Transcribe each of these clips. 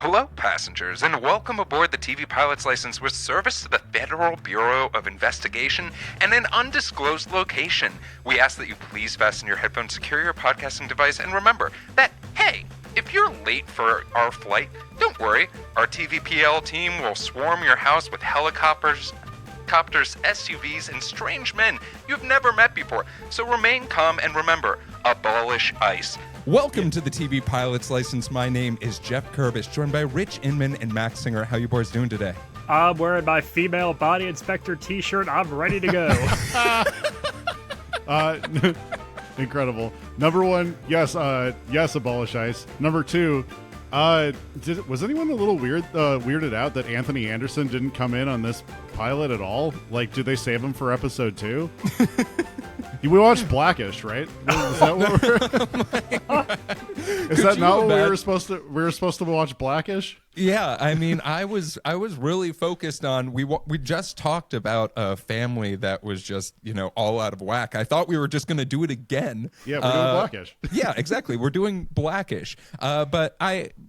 Hello, passengers, and welcome aboard the TV pilot's license with service to the Federal Bureau of Investigation and an undisclosed location. We ask that you please fasten your headphones, secure your podcasting device, and remember that, hey, if you're late for our flight, don't worry. Our TVPL team will swarm your house with helicopters, SUVs, and strange men you've never met before. So remain calm and remember, abolish ICE. Welcome to the TV Pilot's License. My name is Geoff Kerbis, joined by Rich Inman and Max Singer. How you boys doing today? I'm wearing my female body inspector t-shirt. I'm ready to go. Incredible. Number one, yes, abolish ICE. Number two, was anyone a little weirded out that Anthony Anderson didn't come in on this pilot at all? Like, did they save him for episode 2? We watched Blackish, right? Is that what Is that not what we were supposed to? We were supposed to watch Blackish. Yeah, I mean, I was really focused on. We just talked about a family that was just all out of whack. I thought we were just going to do it again. Yeah, we're doing Blackish. Yeah, exactly. We're doing Blackish. But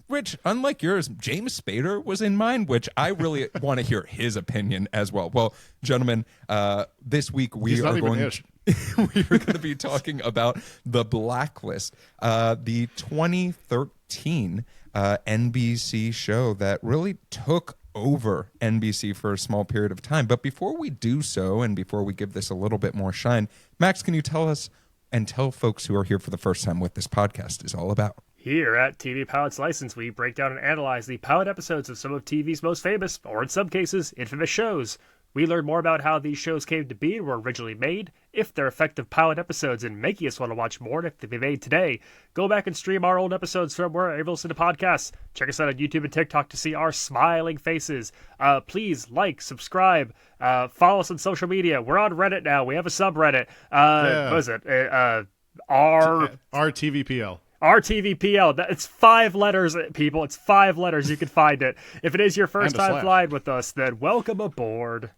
Rich, unlike yours, James Spader was in mine, which I really want to hear his opinion as well. Well, gentlemen, this week we are going to be talking about The Blacklist, the 2013 NBC show that really took over NBC for a small period of time. But before we do so, and before we give this a little bit more shine, Max, can you tell us and tell folks who are here for the first time what this podcast is all about? Here at TV Pilot's License, we break down and analyze the pilot episodes of some of TV's most famous, or in some cases, infamous shows. We learn more about how these shows came to be and were originally made, if they're effective pilot episodes and making us want to watch more, and if they've been made today. Go back and stream our old episodes from wherever you listen to podcasts. Check us out on YouTube and TikTok to see our smiling faces. Please like, subscribe, follow us on social media. We're on Reddit now. We have a subreddit. What is it? RTVPL. RTVPL. It's 5 letters, people. It's 5 letters. You can find it. If it is your first time flying with us, then welcome aboard.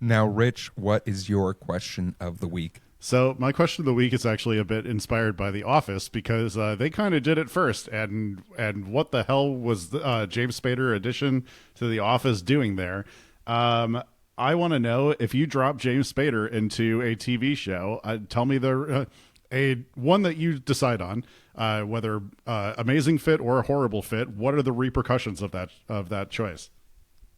Now, Rich, what is your question of the week? So my question of the week is actually a bit inspired by The Office because they kind of did it first. And what the hell was the James Spader addition to The Office doing there? I want to know, if you drop James Spader into a TV show, tell me one that you decide on, whether amazing fit or a horrible fit. What are the repercussions of that choice?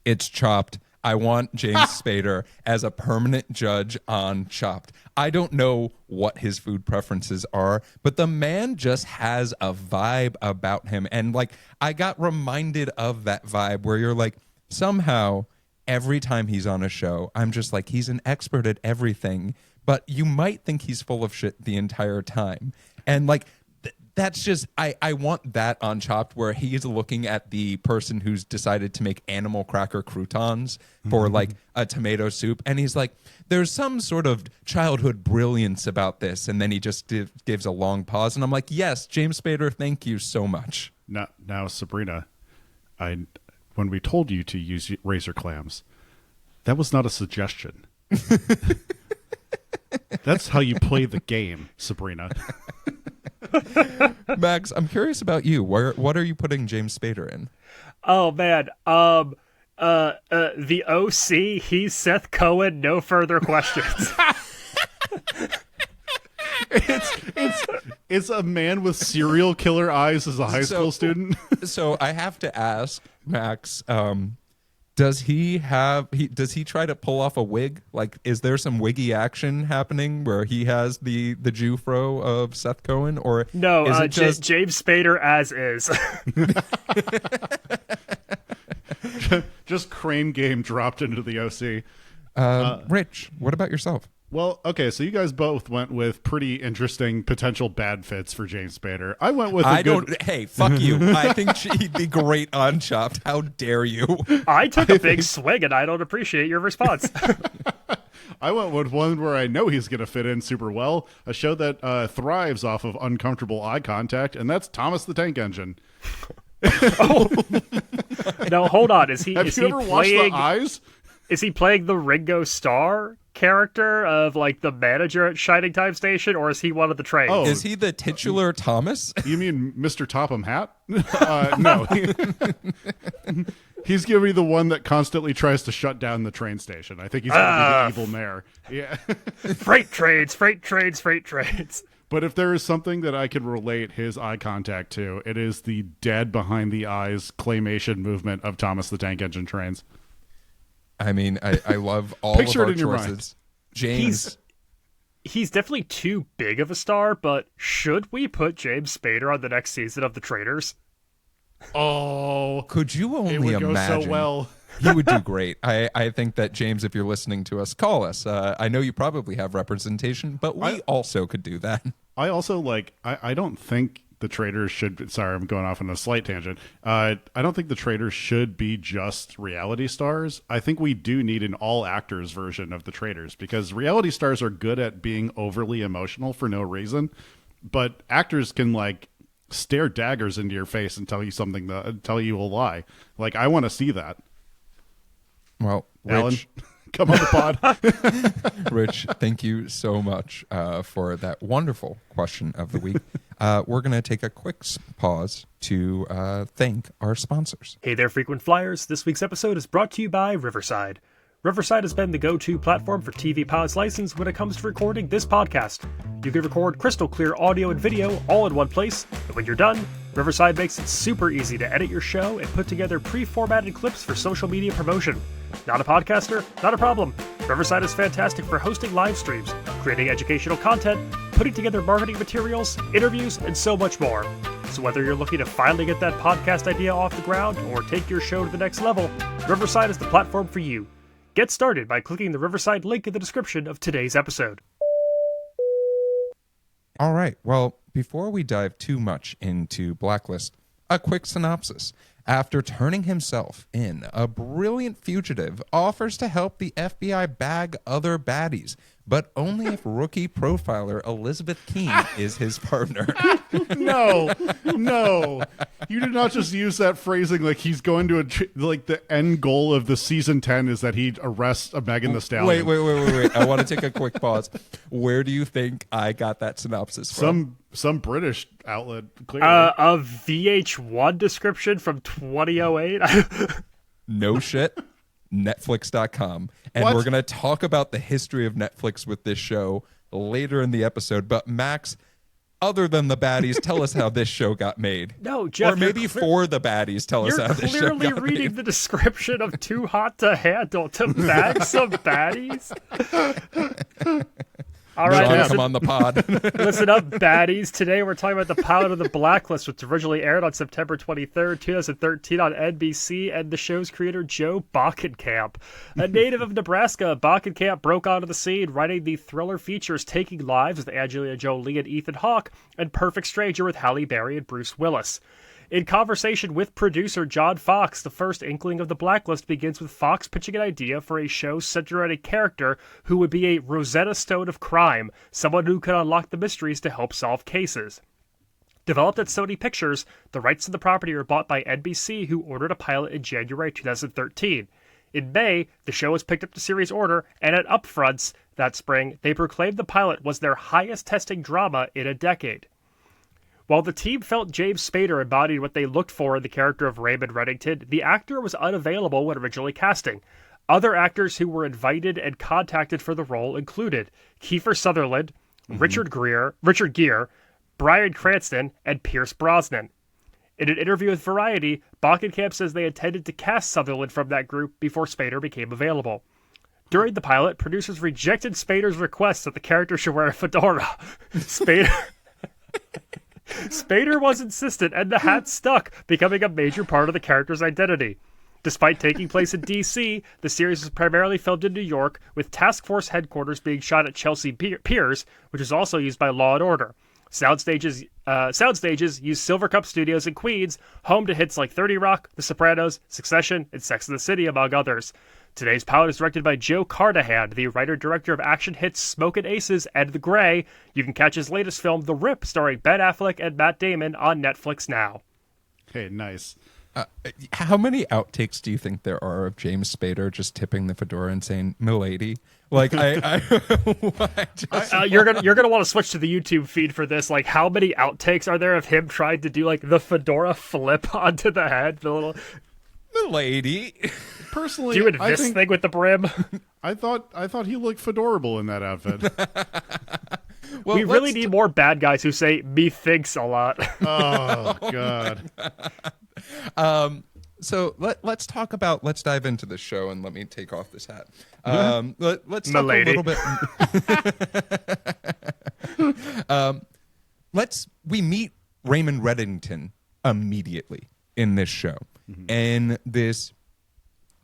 It's Chopped. I want James Spader as a permanent judge on Chopped. I don't know what his food preferences are, but the man just has a vibe about him. And I got reminded of that vibe where you're like, somehow every time he's on a show, I'm just like, he's an expert at everything, but you might think he's full of shit the entire time. And that's just, I want that on Chopped, where he's looking at the person who's decided to make animal cracker croutons for a tomato soup. And he's like, there's some sort of childhood brilliance about this. And then he just gives a long pause. And I'm like, yes, James Spader, thank you so much. Now, Sabrina, when we told you to use razor clams, that was not a suggestion. That's how you play the game, Sabrina. Max, I'm curious about you. What are you putting James Spader in? Oh man, the OC. He's Seth Cohen. No further questions. It's a man with serial killer eyes as a high school student. So I have to ask, Max, does he try to pull off a wig? Is there some wiggy action happening where he has the Jew fro of Seth Cohen, or no? Is it just James Spader as is? Just Crane Game dropped into the OC. Rich, what about yourself? Well, okay, so you guys both went with pretty interesting potential bad fits for James Spader. I went with Hey, fuck you. I think he'd be great on Chopped. How dare you? I took a big swing, and I don't appreciate your response. I went with one where I know he's going to fit in super well, a show that thrives off of uncomfortable eye contact, and that's Thomas the Tank Engine. Oh. No, hold on. Is he ever watched The Eyes? Is he playing the Ringo Starr character of like the manager at Shining Time Station, or is he one of the trains? Oh. Is he the titular Thomas? You mean Mr. Topham Hat? No. He's going to be the one that constantly tries to shut down the train station. I think he's going to be the evil mayor. Yeah. Freight trains, freight trains, freight trains. But if there is something that I can relate his eye contact to, it is the dead behind the eyes claymation movement of Thomas the Tank Engine trains. I mean, I love all Picture of it our in your choices. mind. James. He's definitely too big of a star, but should we put James Spader on the next season of The Traitors? Oh, Could you only it would go imagine? so well. He would do great. I think that, James, if you're listening to us, call us. I know you probably have representation, but we also could do that. I also I don't think the Traitors should. Sorry, I'm going off on a slight tangent. I don't think the Traitors should be just reality stars. I think we do need an all actors version of the Traitors, because reality stars are good at being overly emotional for no reason, but actors can stare daggers into your face and tell you something, tell you a lie. I want to see that. Well, Alan, Rich, come on the pod. Rich, thank you so much for that wonderful question of the week. We're going to take a quick pause to thank our sponsors. Hey there, frequent flyers. This week's episode is brought to you by Riverside. Riverside has been the go-to platform for TV Pilot's License when it comes to recording this podcast. You can record crystal clear audio and video all in one place, and when you're done, Riverside makes it super easy to edit your show and put together pre-formatted clips for social media promotion. Not a podcaster? Not a problem. Riverside is fantastic for hosting live streams, creating educational content, putting together marketing materials, interviews, and so much more. So whether you're looking to finally get that podcast idea off the ground or take your show to the next level, Riverside is the platform for you. Get started by clicking the Riverside link in the description of today's episode. All right. Well, before we dive too much into Blacklist, a quick synopsis. After turning himself in, a brilliant fugitive offers to help the FBI bag other baddies, but only if rookie profiler Elizabeth Keene is his partner. No. You did not just use that phrasing like he's going to the end goal of the season 10 is that he arrests a Megan Thee Stallion. Wait. I want to take a quick pause. Where do you think I got that synopsis from? Some British outlet, clearly. A VH1 description from 2008? No shit. Netflix.com. And What? we're going to talk about the history of Netflix with this show later in the episode. But Max, other than the baddies, tell us how this show got made. No, Jeff, or maybe for the baddies, tell us You're how this show clearly got reading made. the description of Too Hot to Handle to bag some baddies. All right, Sean, listen, come on the pod. listen up, baddies. Today we're talking about the pilot of The Blacklist, which originally aired on September 23rd, 2013 on NBC, and the show's creator, Joe Bockenkamp. A native of Nebraska, Bockenkamp broke onto the scene, writing the thriller features Taking Lives with Angelina Jolie and Ethan Hawke, and Perfect Stranger with Halle Berry and Bruce Willis. In conversation with producer John Fox, the first inkling of The Blacklist begins with Fox pitching an idea for a show centered on a character who would be a Rosetta Stone of crime, someone who could unlock the mysteries to help solve cases. Developed at Sony Pictures, the rights to the property were bought by NBC, who ordered a pilot in January 2013. In May, the show was picked up to series order, and at Upfronts that spring, they proclaimed the pilot was their highest testing drama in a decade. While the team felt James Spader embodied what they looked for in the character of Red Reddington, the actor was unavailable when originally casting. Other actors who were invited and contacted for the role included Kiefer Sutherland, Richard Gere, Bryan Cranston, and Pierce Brosnan. In an interview with Variety, Bockenkamp says they intended to cast Sutherland from that group before Spader became available. During the pilot, producers rejected Spader's request that the character should wear a fedora. Spader was insistent, and the hat stuck, becoming a major part of the character's identity. Despite taking place in D.C., the series was primarily filmed in New York, with Task Force headquarters being shot at Chelsea Piers, which is also used by Law & Order. Soundstages use Silvercup Studios in Queens, home to hits like 30 Rock, The Sopranos, Succession, and Sex and the City, among others. Today's pilot is directed by Joe Carnahan, the writer-director of action hits Smokin' Aces and The Grey. You can catch his latest film, The Rip, starring Ben Affleck and Matt Damon, on Netflix now. Okay, nice. How many outtakes do you think there are of James Spader just tipping the fedora and saying "milady"? Like You're gonna want to switch to the YouTube feed for this. Like, how many outtakes are there of him trying to do like the fedora flip onto the head, the little "milady"? Personally, doing this thing with the brim? I thought he looked fedorable in that outfit. Well, We really need more bad guys who say "methinks" a lot. Oh God. So let's dive into the show, and let me take off this hat. Let's talk a little bit. We meet Raymond Reddington immediately in this show, and this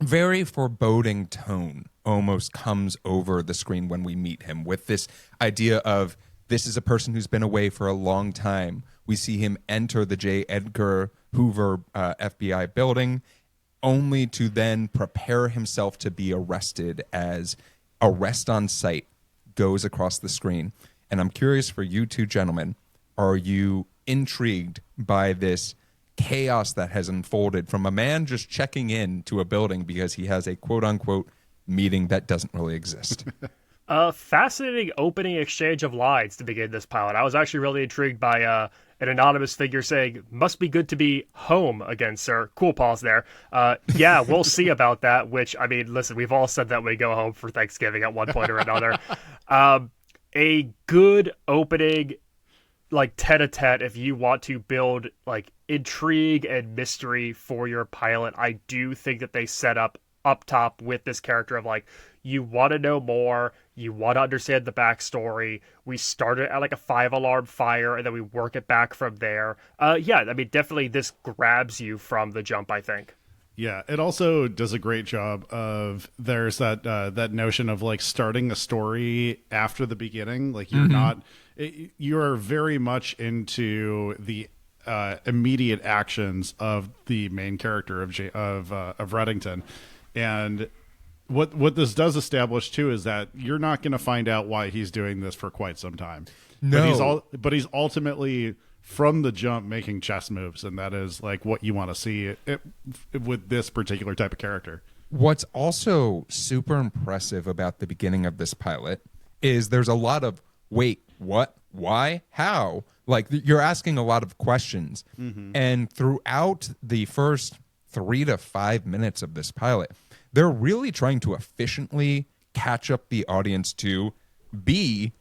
very foreboding tone almost comes over the screen when we meet him, with this idea of this is a person who's been away for a long time. We see him enter the J. Edgar Hoover FBI building, only to then prepare himself to be arrested as arrest on sight goes across the screen. And I'm curious for you two gentlemen, are you intrigued by this chaos that has unfolded from a man just checking in to a building because he has a quote-unquote meeting that doesn't really exist? Fascinating opening exchange of lines to begin this pilot. I was actually really intrigued by an anonymous figure saying, "Must be good to be home again, sir." Cool pause there. Yeah, we'll see about that, which, I mean, listen, we've all said that we go home for Thanksgiving at one point or another. A good opening, like, tete-a-tete, if you want to build, like, intrigue and mystery for your pilot. I do think that they set up top with this character of, like, you want to know more, you want to understand the backstory. We started at like a 5-alarm fire, and then we work it back from there. Yeah, I mean, definitely this grabs you from the jump, I think. Yeah, it also does a great job of, there's that that notion of like starting a story after the beginning. Like you're very much into the immediate actions of the main character of Reddington, and what this does establish too is that you're not going to find out why he's doing this for quite some time. No, but he's ultimately from the jump making chess moves, and that is like what you want to see with this particular type of character. What's also super impressive about the beginning of this pilot is there's a lot of wait, what, why, how? Like, you're asking a lot of questions, and throughout the first 3 to 5 minutes of this pilot, they're really trying to efficiently catch up the audience to be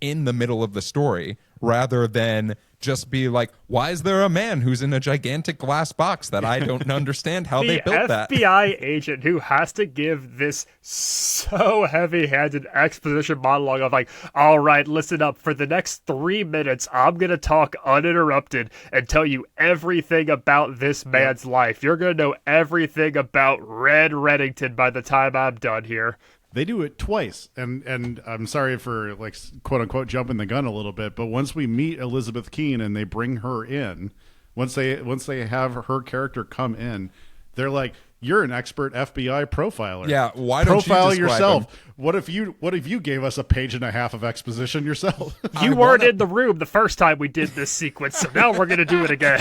in the middle of the story, rather than just be like, why is there a man who's in a gigantic glass box that I don't understand how they built that? The FBI agent who has to give this so heavy-handed exposition monologue of like, all right, listen up. For the next 3 minutes, I'm going to talk uninterrupted and tell you everything about this man's life. You're going to know everything about Red Reddington by the time I'm done here. They do it twice, and I'm sorry for like quote unquote jumping the gun a little bit, but once we meet Elizabeth Keene and they bring her in, once they have her character come in, they're like, "You're an expert FBI profiler. Yeah, why don't profile you describe yourself? him? What if you gave us a page and a half of exposition yourself?" You weren't in the room the first time we did this sequence, so now we're going to do it again.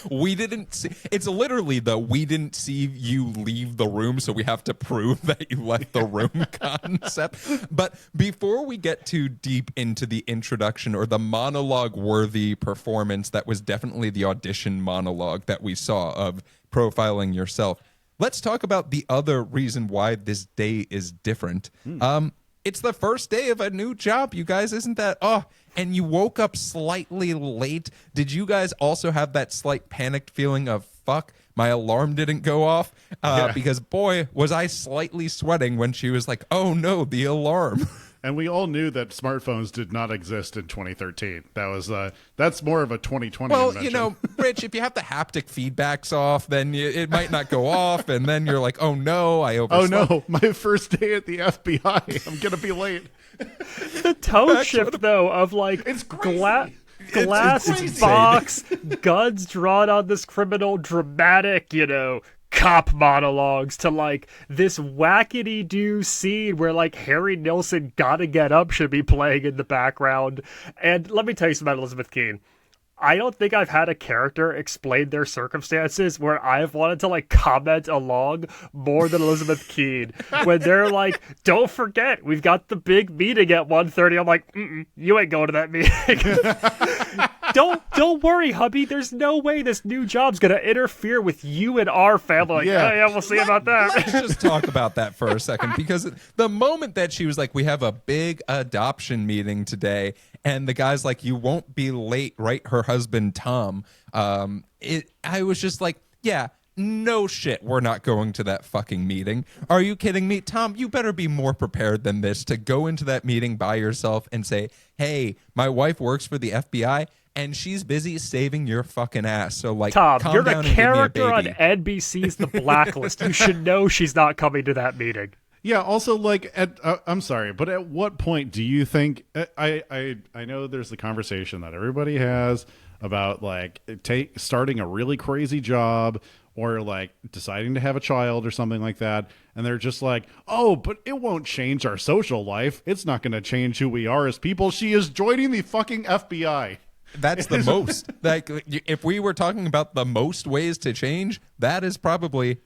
We didn't see. It's literally we didn't see you leave the room, so we have to prove that you left the room concept. But before we get too deep into the introduction or the monologue-worthy performance that was definitely the audition monologue that we saw of profiling yourself, let's talk about the other reason why this day is different. It's the first day of a new job, you guys. Isn't that? Oh, and you woke up slightly late. Did you guys also have that slight panicked feeling of, fuck, my alarm didn't go off? Because, boy, was I slightly sweating when she was like, oh, no, the alarm. And we all knew that smartphones did not exist in 2013. That's more of a 2020 well, invention. you know, Rich, if you have the haptic feedbacks off, then it might not go off, and then you're like, oh no, I overslept. Oh no, my first day at the FBI. I'm gonna be late. The tone shift, though, of like It's crazy. glass It's box, guns drawn on this criminal, dramatic, cop monologues, to like this wackety-doo scene where like Harry Nilsson Gotta Get Up should be playing in the background. And let me tell you something about Elizabeth Keene. I don't think I've had a character explain their circumstances where I've wanted to like comment along more than Elizabeth Keene. When they're like, don't forget, we've got the big meeting at 1:30. I'm like, you ain't going to that meeting. Don't worry, hubby. There's no way this new job's gonna interfere with you and our family. Like, yeah, we'll see about that. Let's just talk about that for a second, because the moment that she was like, we have a big adoption meeting today, and the guy's like, you won't be late, right? Her husband, Tom. I was just like, yeah, no shit, we're not going to that fucking meeting. Are you kidding me? Tom, you better be more prepared than this to go into that meeting by yourself and say, hey, my wife works for the FBI and she's busy saving your fucking ass. So, like, Tom, calm you're down a and give me a character on baby. NBC's The Blacklist. You should know she's not coming to that meeting. Yeah. Also, like, I'm sorry, but at what point do you think? I know there's the conversation that everybody has about like starting a really crazy job or like deciding to have a child or something like that, and they're just like, oh, but it won't change our social life. It's not going to change who we are as people. She is joining the fucking FBI. That's the most. Like, if we were talking about the most ways to change, that is probably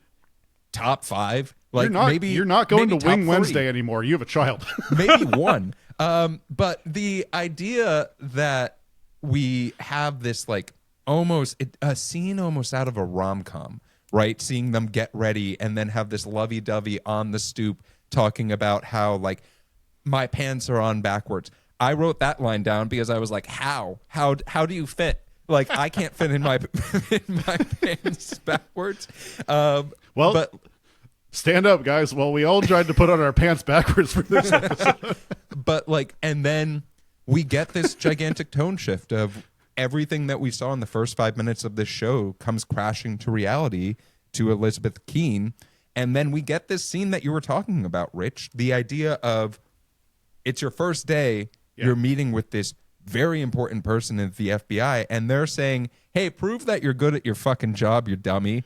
top 5. Like, you're not going to maybe Wing top 3. Wednesday anymore. You have a child. Maybe 1. But the idea that we have this like almost a scene almost out of a rom-com, right? Seeing them get ready and then have this lovey-dovey on the stoop talking about how like my pants are on backwards. I wrote that line down because I was like, how do you fit? Like, I can't fit in my pants backwards. But stand up, guys. Well, we all tried to put on our pants backwards for this episode. But like, and then we get this gigantic tone shift of everything that we saw in the first 5 minutes of this show comes crashing to reality to Elizabeth Keene. And then we get this scene that you were talking about, Rich. The idea of it's your first day. Yeah. You're meeting with this very important person at the FBI, and they're saying, hey, prove that you're good at your fucking job, you dummy.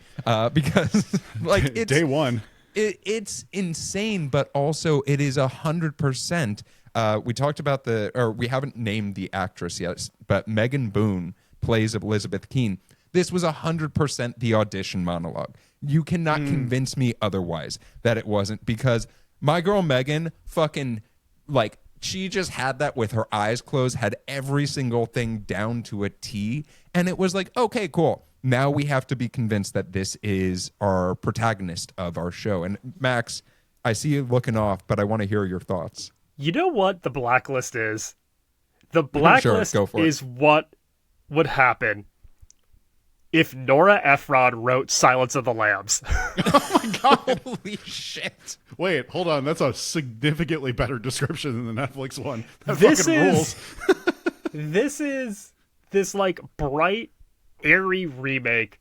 Because like it's day one. It's insane, but also it is 100%. We talked about we haven't named the actress yet, but Megan Boone plays Elizabeth Keene. This was 100% the audition monologue. You cannot convince me otherwise that it wasn't, because my girl Megan fucking like, she just had that with her eyes closed, had every single thing down to a T. And it was like, okay, cool. Now we have to be convinced that this is our protagonist of our show. And Max, I see you looking off, but I want to hear your thoughts. You know what the Blacklist is? The Blacklist is what would happen if Nora Ephron wrote Silence of the Lambs. Oh my God. Holy shit. Wait, hold on. That's a significantly better description than the Netflix one. That fucking rules. This is this like bright, airy remake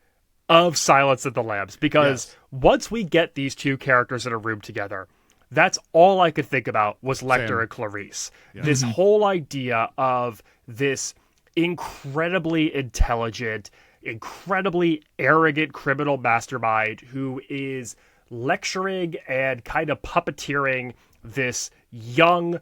of Silence of the Lambs. Because once we get these two characters in a room together, that's all I could think about was Lecter and Clarice. Yeah. This whole idea of this incredibly intelligent, incredibly arrogant criminal mastermind who is lecturing and kind of puppeteering this young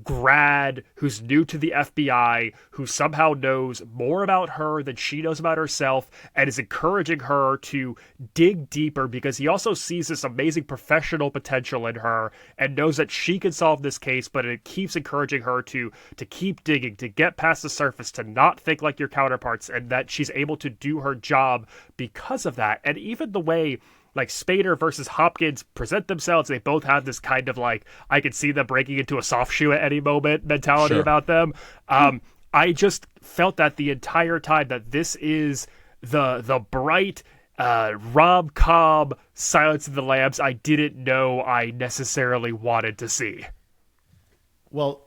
grad who's new to the FBI, who somehow knows more about her than she knows about herself, and is encouraging her to dig deeper because he also sees this amazing professional potential in her and knows that she can solve this case, but it keeps encouraging her to keep digging, to get past the surface, to not think like your counterparts, and that she's able to do her job because of that. And even the way like Spader versus Hopkins present themselves, they both have this kind of like, I could see them breaking into a soft shoe at any moment mentality about them. I just felt that the entire time that this is the bright rom-com Silence of the Lambs I didn't know I necessarily wanted to see. Well,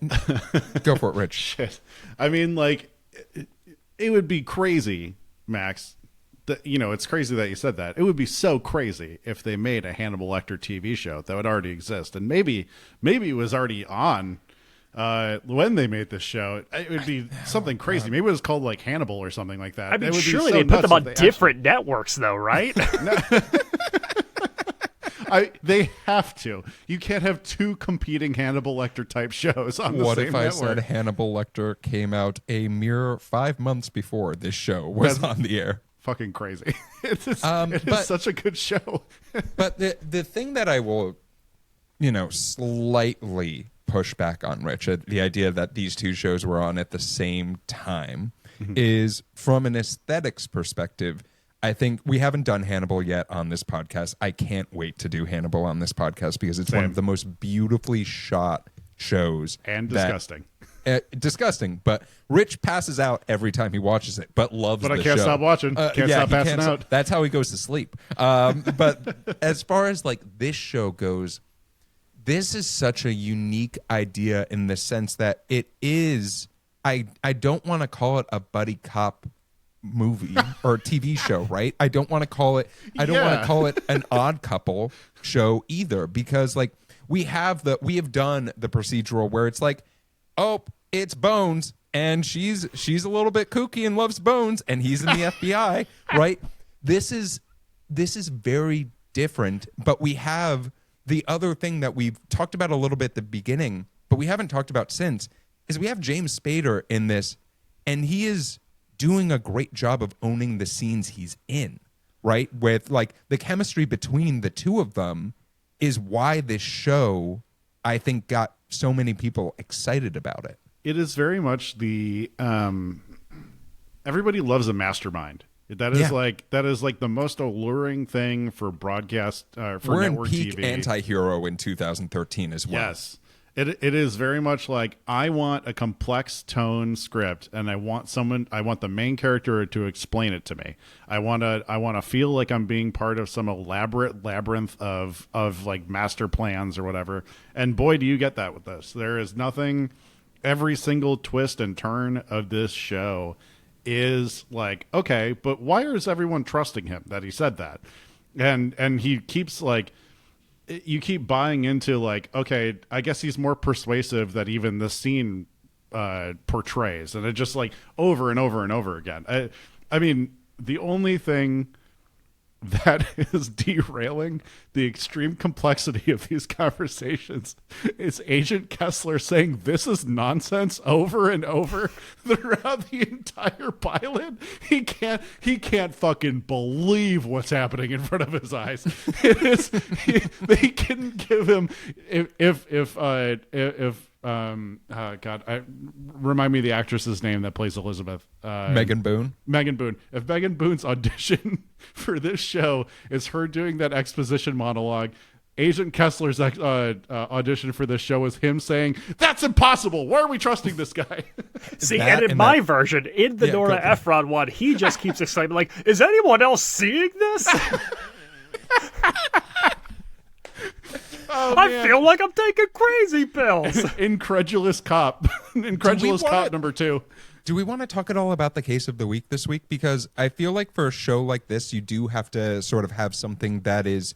go for it, Rich. Shit. I mean, like, it would be crazy, Max. It's crazy that you said that. It would be so crazy if they made a Hannibal Lecter TV show that would already exist, and maybe it was already on when they made this show. It would be something crazy. Maybe it was called like Hannibal or something like that. I mean, surely they put them on different networks, though, right? They have to. You can't have two competing Hannibal Lecter type shows on the What same if I network. said Hannibal Lecter came out a mere 5 months before this show was on the air? Fucking crazy. It is but- such a good show. But the thing that I will, slightly push back on, Rich, the idea that these two shows were on at the same time, is from an aesthetics perspective. I think we haven't done Hannibal yet on this podcast. I can't wait to do Hannibal on this podcast because it's one Same. of the most beautifully shot shows. And that- disgusting. disgusting, but Rich passes out every time he watches it, but loves But the I can't show. stop watching. Can't yeah, stop he passing can't out. That's how he goes to sleep. But as far as like this show goes, this is such a unique idea in the sense that it is, I don't want to call it a buddy cop movie or TV show, right? I don't want to call it want Yeah. to call it an Odd Couple show either, because like we have done the procedural where it's like, oh, it's Bones and she's a little bit kooky and loves Bones and he's in the FBI, right? This is very different, but we have the other thing that we've talked about a little bit at the beginning, but we haven't talked about since, is we have James Spader in this, and he is doing a great job of owning the scenes he's in, right? With like the chemistry between the two of them is why this show, I think, got so many people excited about it. It is very much the everybody loves a mastermind. That is like the most alluring thing for broadcast for We're in network peak TV. anti-hero in 2013 as well. Yes. It is very much like I want a complex tone script and I want the main character to explain it to me. I want to feel like I'm being part of some elaborate labyrinth of like master plans or whatever. And boy, do you get that with this. There is nothing, every single twist and turn of this show is like, okay, but why is everyone trusting him that he said that? And he keeps like, you keep buying into like, okay, I guess he's more persuasive than even the scene portrays. And it just like over and over and over again. I mean, the only thing that is derailing the extreme complexity of these conversations is Agent Kessler saying this is nonsense over and over throughout the entire pilot. He can't fucking believe what's happening in front of his eyes. It is they couldn't give him remind me of the actress's name that plays Elizabeth. Megan Boone. Megan Boone. If Megan Boone's audition for this show is her doing that exposition monologue, Agent Kessler's audition for this show is him saying, "That's impossible. Why are we trusting this guy?" See, That and in and my that- version, in the Yeah, Nora go for it. Ephron one, he just keeps exclaiming, like, is anyone else seeing this? I feel like I'm taking crazy pills. Incredulous cop. Incredulous wanna- cop number 2. Do we want to talk at all about the case of the week this week? Because I feel like for a show like this, you do have to sort of have something that is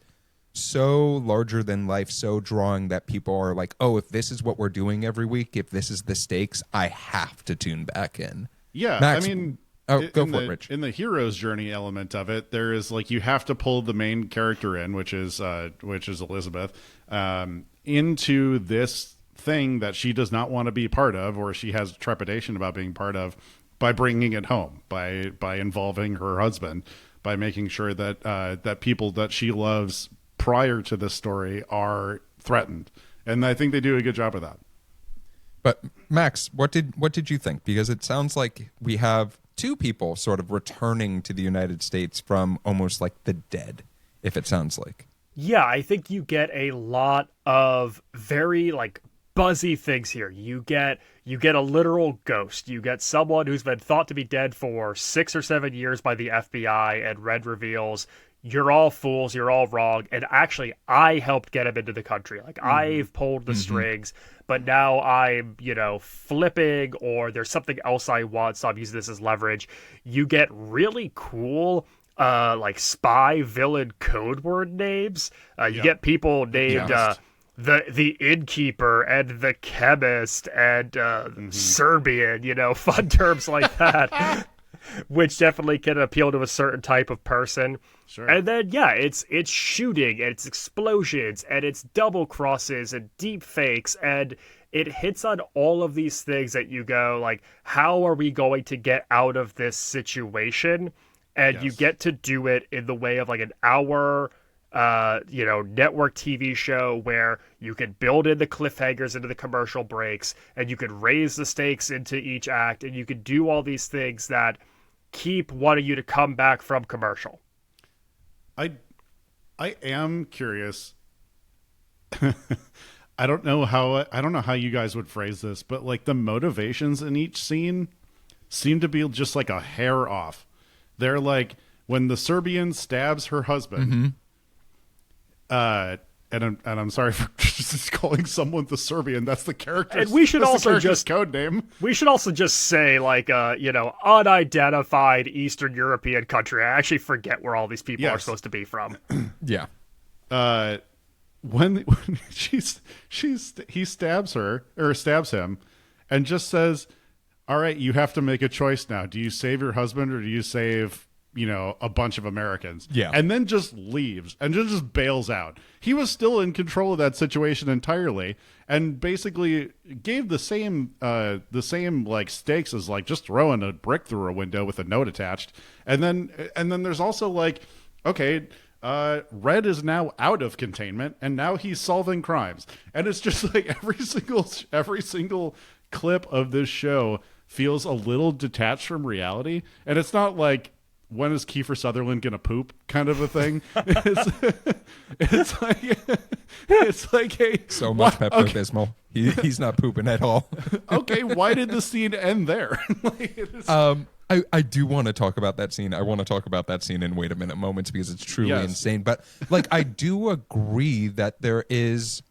so larger than life, so drawing that people are like, oh, if this is what we're doing every week, if this is the stakes, I have to tune back in. Yeah, Max, I mean, go for it, Rich. In the hero's journey element of it, there is like you have to pull the main character in, which is Elizabeth, into this thing that she does not want to be part of, or she has trepidation about being part of, by bringing it home, by involving her husband, by making sure that that people that she loves prior to this story are threatened, and I think they do a good job of that. But Max, what did you think? Because it sounds like we have two people sort of returning to the United States from almost like the dead, if it sounds like. Yeah, I think you get a lot of very like buzzy things here. You get a literal ghost. You get someone who's been thought to be dead for 6 or 7 years by the FBI, and Red reveals you're all fools, you're all wrong, and actually I helped get him into the country. Like I've pulled the strings, but now I'm, flipping, or there's something else I want, so I'm using this as leverage. You get really cool like spy villain code word names. You get people named the innkeeper and the chemist and Serbian, fun terms like that. which definitely can appeal to a certain type of person. Sure. And then it's shooting and it's explosions and it's double crosses and deep fakes, and it hits on all of these things that you go like, how are we going to get out of this situation? And you get to do it in the way of like an hour network TV show where you could build in the cliffhangers into the commercial breaks, and you could raise the stakes into each act, and you could do all these things that keep wanting you to come back from commercial. I am curious. I don't know how you guys would phrase this, but like the motivations in each scene seem to be just like a hair off. They're like when the Serbian stabs her husband. And I'm sorry for just calling someone the Serbian. That's the character. And we should also just code name. We should also just say like unidentified Eastern European country. I actually forget where all these people are supposed to be from. Yeah. When he stabs him, and just says, "All right, you have to make a choice now. Do you save your husband or do you save a bunch of Americans?" Yeah. And then just leaves and just bails out. He was still in control of that situation entirely, and basically gave the same like stakes as like just throwing a brick through a window with a note attached. And then there's also like, okay, Red is now out of containment and now he's solving crimes. And it's just like every single clip of this show feels a little detached from reality. And it's not like, when is Kiefer Sutherland gonna poop kind of a thing. It's like a so much Pepto-Bismol. He's not pooping at all. Okay, why did the scene end there? I do want to talk about that scene. I want to talk about that scene in Wait a Minute moments because it's truly insane. But like, I do agree that there is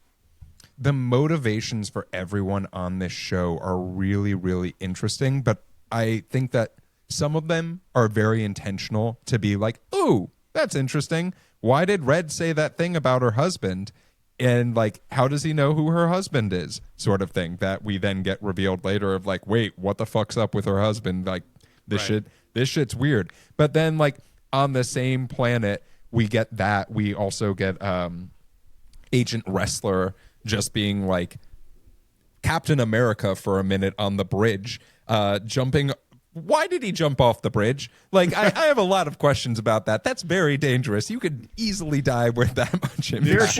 the motivations for everyone on this show are really, really interesting. But I think that some of them are very intentional to be like, "Ooh, that's interesting. Why did Red say that thing about her husband? And like, how does he know who her husband is?" Sort of thing that we then get revealed later of like, wait, what the fuck's up with her husband? Like, this shit's weird. But then like on the same planet, we get that. We also get Agent Wrestler just being like Captain America for a minute on the bridge, jumping. Why did he jump off the bridge? Like, I have a lot of questions about that. That's very dangerous. You could easily die with that much impact.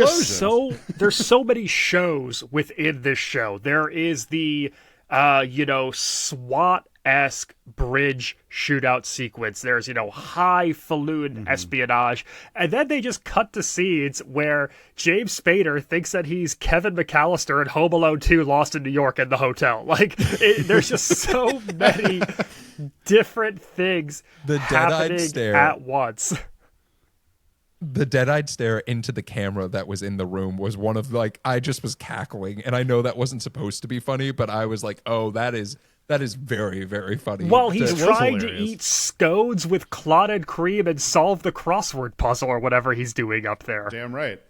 There's so many shows within this show. There is the SWAT-esque bridge shootout sequence. There's highfalutin espionage, and then they just cut to scenes where James Spader thinks that he's Kevin McAllister in Home Alone 2 Lost in New York in the hotel. Like, there's just so many different things happening at once. The dead-eyed stare into the camera that was in the room was one of like, I just was cackling, and I know that wasn't supposed to be funny, but I was like, oh, that is very, very funny. While he's trying to eat scones with clotted cream and solve the crossword puzzle or whatever he's doing up there. Damn right.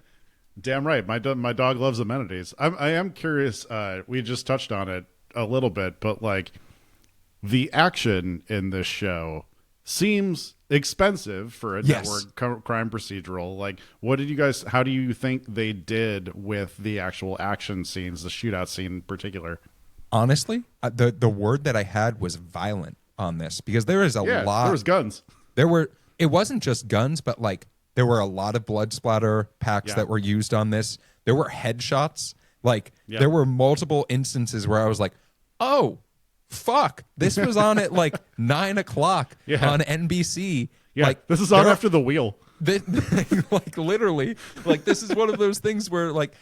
My dog loves amenities. I am curious. We just touched on it a little bit, but like the action in this show seems expensive for a network crime procedural. Like, how do you think they did with the actual action scenes, the shootout scene in particular? Honestly, the word that I had was violent on this, because there is a lot. There was guns. It wasn't just guns, but like there were a lot of blood splatter packs that were used on this. There were headshots. Like there were multiple instances where I was like, oh, fuck, this was on at like 9 o'clock on NBC. Yeah, like, this is on after The Wheel. Like literally, like this is one of those things where like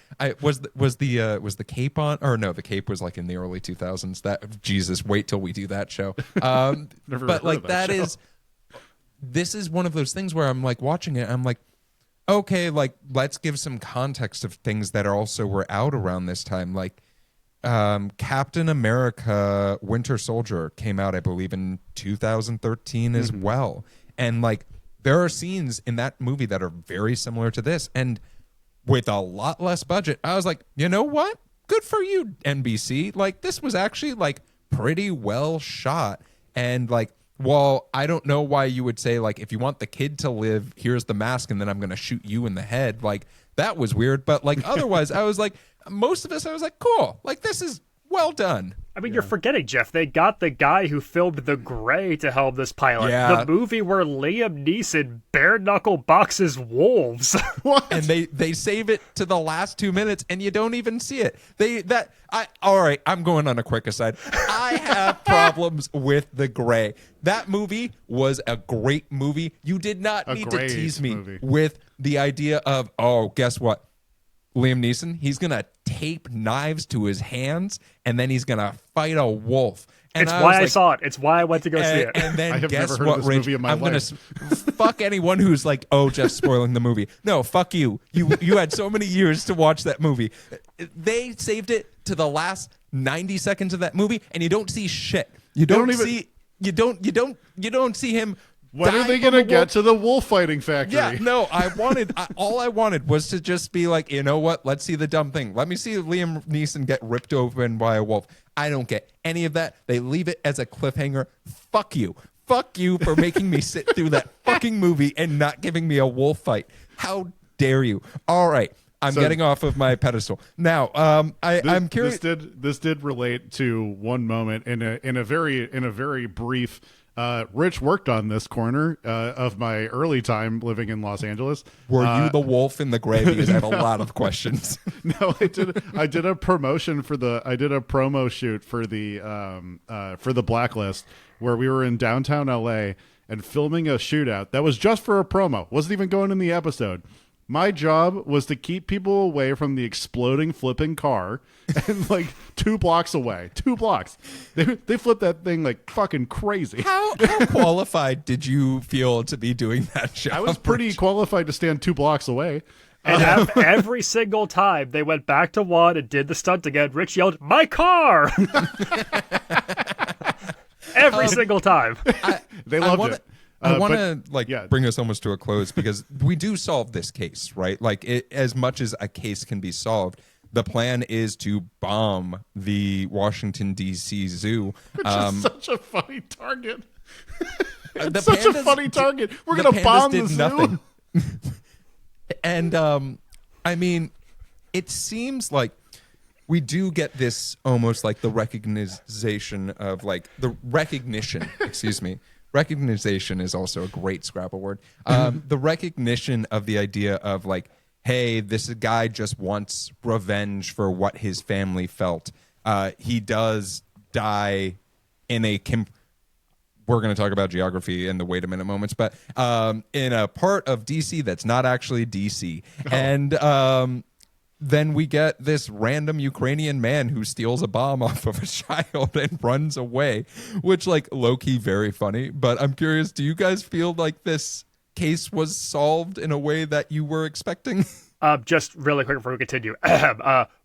was the cape on, or no, the cape was like in the early 2000s. That Jesus, wait till we do that show. But like this is one of those things where I'm like watching it, I'm like, okay, like let's give some context of things that were out around this time. Like Captain America Winter Soldier came out, I believe, in 2013 as well, and like there are scenes in that movie that are very similar to this, and with a lot less budget. I was like, you know what? Good for you, NBC. Like, this was actually like pretty well shot, and like well, I don't know why you would say, like, if you want the kid to live, here's the mask, and then I'm going to shoot you in the head. Like, that was weird. But, like, otherwise, I was like, most of this, I was like, cool. Like, this is well done. I mean, you're forgetting, Jeff. They got the guy who filmed The Grey to helm this pilot. Yeah. The movie where Liam Neeson bare-knuckle boxes wolves. What? And they save it to the last 2 minutes, and you don't even see it. All right, I'm going on a quick aside. I have problems with The Grey. That movie was a great movie. You did not need to tease me with the idea of, oh, guess what? Liam Neeson, he's going to tape knives to his hands, and then he's going to fight a wolf. And it's why I saw it. It's why I went to go see it. And then I have guess never heard what, of this Rich? movie in my I'm life. going to fuck anyone who's like, oh, Jeff's spoiling the movie. No, fuck you. You had so many years to watch that movie. They saved it to the last 90 seconds of that movie, and you don't see shit. You don't see him. When are they going to get to the wolf fighting factory? Yeah, no, all I wanted was to just be like, you know what? Let's see the dumb thing. Let me see Liam Neeson get ripped open by a wolf. I don't get any of that. They leave it as a cliffhanger. Fuck you. Fuck you for making me sit through that fucking movie and not giving me a wolf fight. How dare you? All right. I'm getting off of my pedestal. Now, I'm curious. This did relate to one moment in a very brief. Rich worked on this corner of my early time living in Los Angeles. Were you the wolf in The Grey? Because I have a lot of questions. No, I did a promotion I did a promo shoot for the Blacklist, where we were in downtown LA and filming a shootout that was just for a promo. Wasn't even going in the episode. My job was to keep people away from the exploding, flipping car, and like 2 blocks away. 2 blocks. They flipped that thing like fucking crazy. How qualified did you feel to be doing that job? I was pretty qualified to stand 2 blocks away. And every single time they went back to one and did the stunt again, Rich yelled, "My car!" Every single time. They loved it. I want to bring us almost to a close, because we do solve this case, right? Like, as much as a case can be solved, the plan is to bomb the Washington, D.C. zoo. Which is such a funny target. The such a funny target. We're going to bomb the zoo. Nothing. And, I mean, it seems like we do get this almost like the recognition of, like, the recognition, excuse me. Recognition is also a great Scrabble word. The recognition of the idea of, like, hey, this guy just wants revenge for what his family felt. He does die in we're going to talk about geography in the wait a minute moments, but in a part of DC that's not actually DC. Oh. And then we get this random Ukrainian man who steals a bomb off of a child and runs away, which, like, low-key very funny. But I'm curious, do you guys feel like this case was solved in a way that you were expecting? Just really quick before we continue.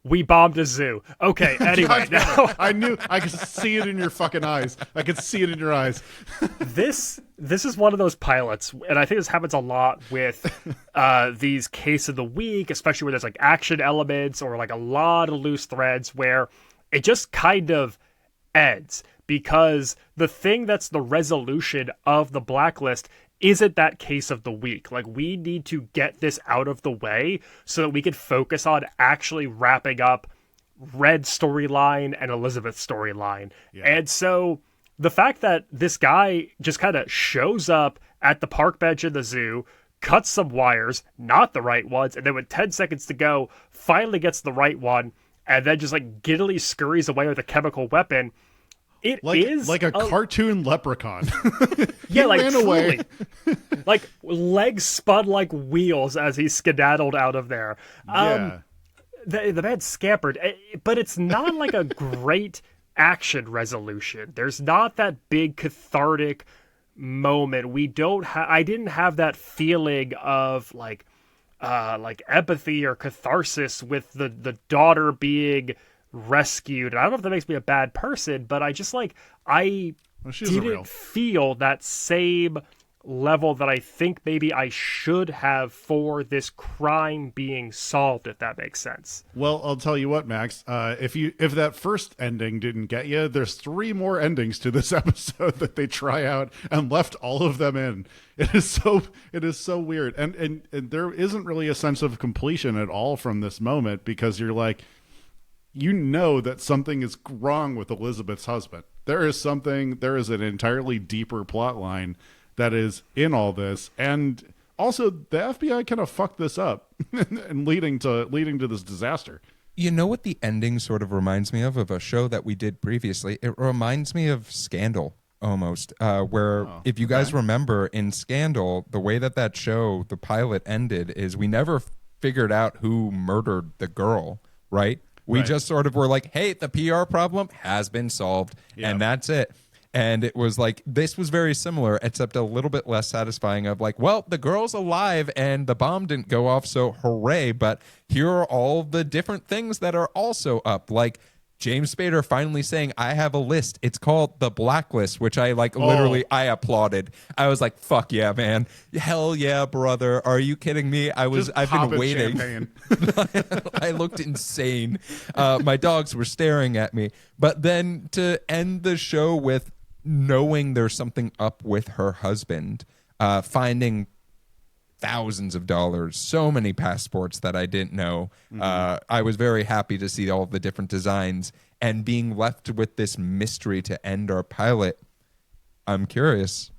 We bombed a zoo. Okay, anyway. Now I knew. I could see it in your fucking eyes. I could see it in your eyes. This is one of those pilots, and I think this happens a lot with these case of the week, especially where there's like action elements or like a lot of loose threads where it just kind of ends, because the thing that's the resolution of the Blacklist isn't that case of the week. Like, we need to get this out of the way so that we can focus on actually wrapping up Red's storyline and Elizabeth's storyline. Yeah. And so the fact that this guy just kind of shows up at the park bench in the zoo, cuts some wires, not the right ones, and then with 10 seconds to go, finally gets the right one, and then just like giddily scurries away with a chemical weapon. It is like a cartoon leprechaun. Yeah, like ran away. Like legs spun like wheels as he skedaddled out of there. Yeah. The man scampered, but it's not like a great action resolution. There's not that big cathartic moment. I didn't have that feeling of like empathy or catharsis with the daughter being rescued. And I don't know if that makes me a bad person, but I just didn't feel that same level that I think maybe I should have for this crime being solved, if that makes sense. Well, I'll tell you what, Max. If that first ending didn't get you, there's 3 more endings to this episode that they try out and left all of them in. It is so weird, and there isn't really a sense of completion at all from this moment, because you're like, you know that something is wrong with Elizabeth's husband. There is an entirely deeper plot line that is in all this, and also the FBI kind of fucked this up and leading to this disaster. You know what the ending sort of reminds me of a show that we did previously? It reminds me of Scandal almost, where if you guys remember in Scandal, the way that show, the pilot ended, is we never figured out who murdered the girl, right? We just sort of were like, hey, the PR problem has been solved, and that's it. And it was like, this was very similar, except a little bit less satisfying of like, well, the girl's alive and the bomb didn't go off, so hooray. But here are all the different things that are also up. Like James Spader finally saying, I have a list. It's called The Blacklist, which I literally, I applauded. I was like, fuck yeah, man. Hell yeah, brother. Are you kidding me? I've been waiting. I looked insane. My dogs were staring at me. But then to end the show with knowing there's something up with her husband, finding thousands of dollars, so many passports that I didn't know. I was very happy to see all the different designs and being left with this mystery to end our pilot. I'm curious,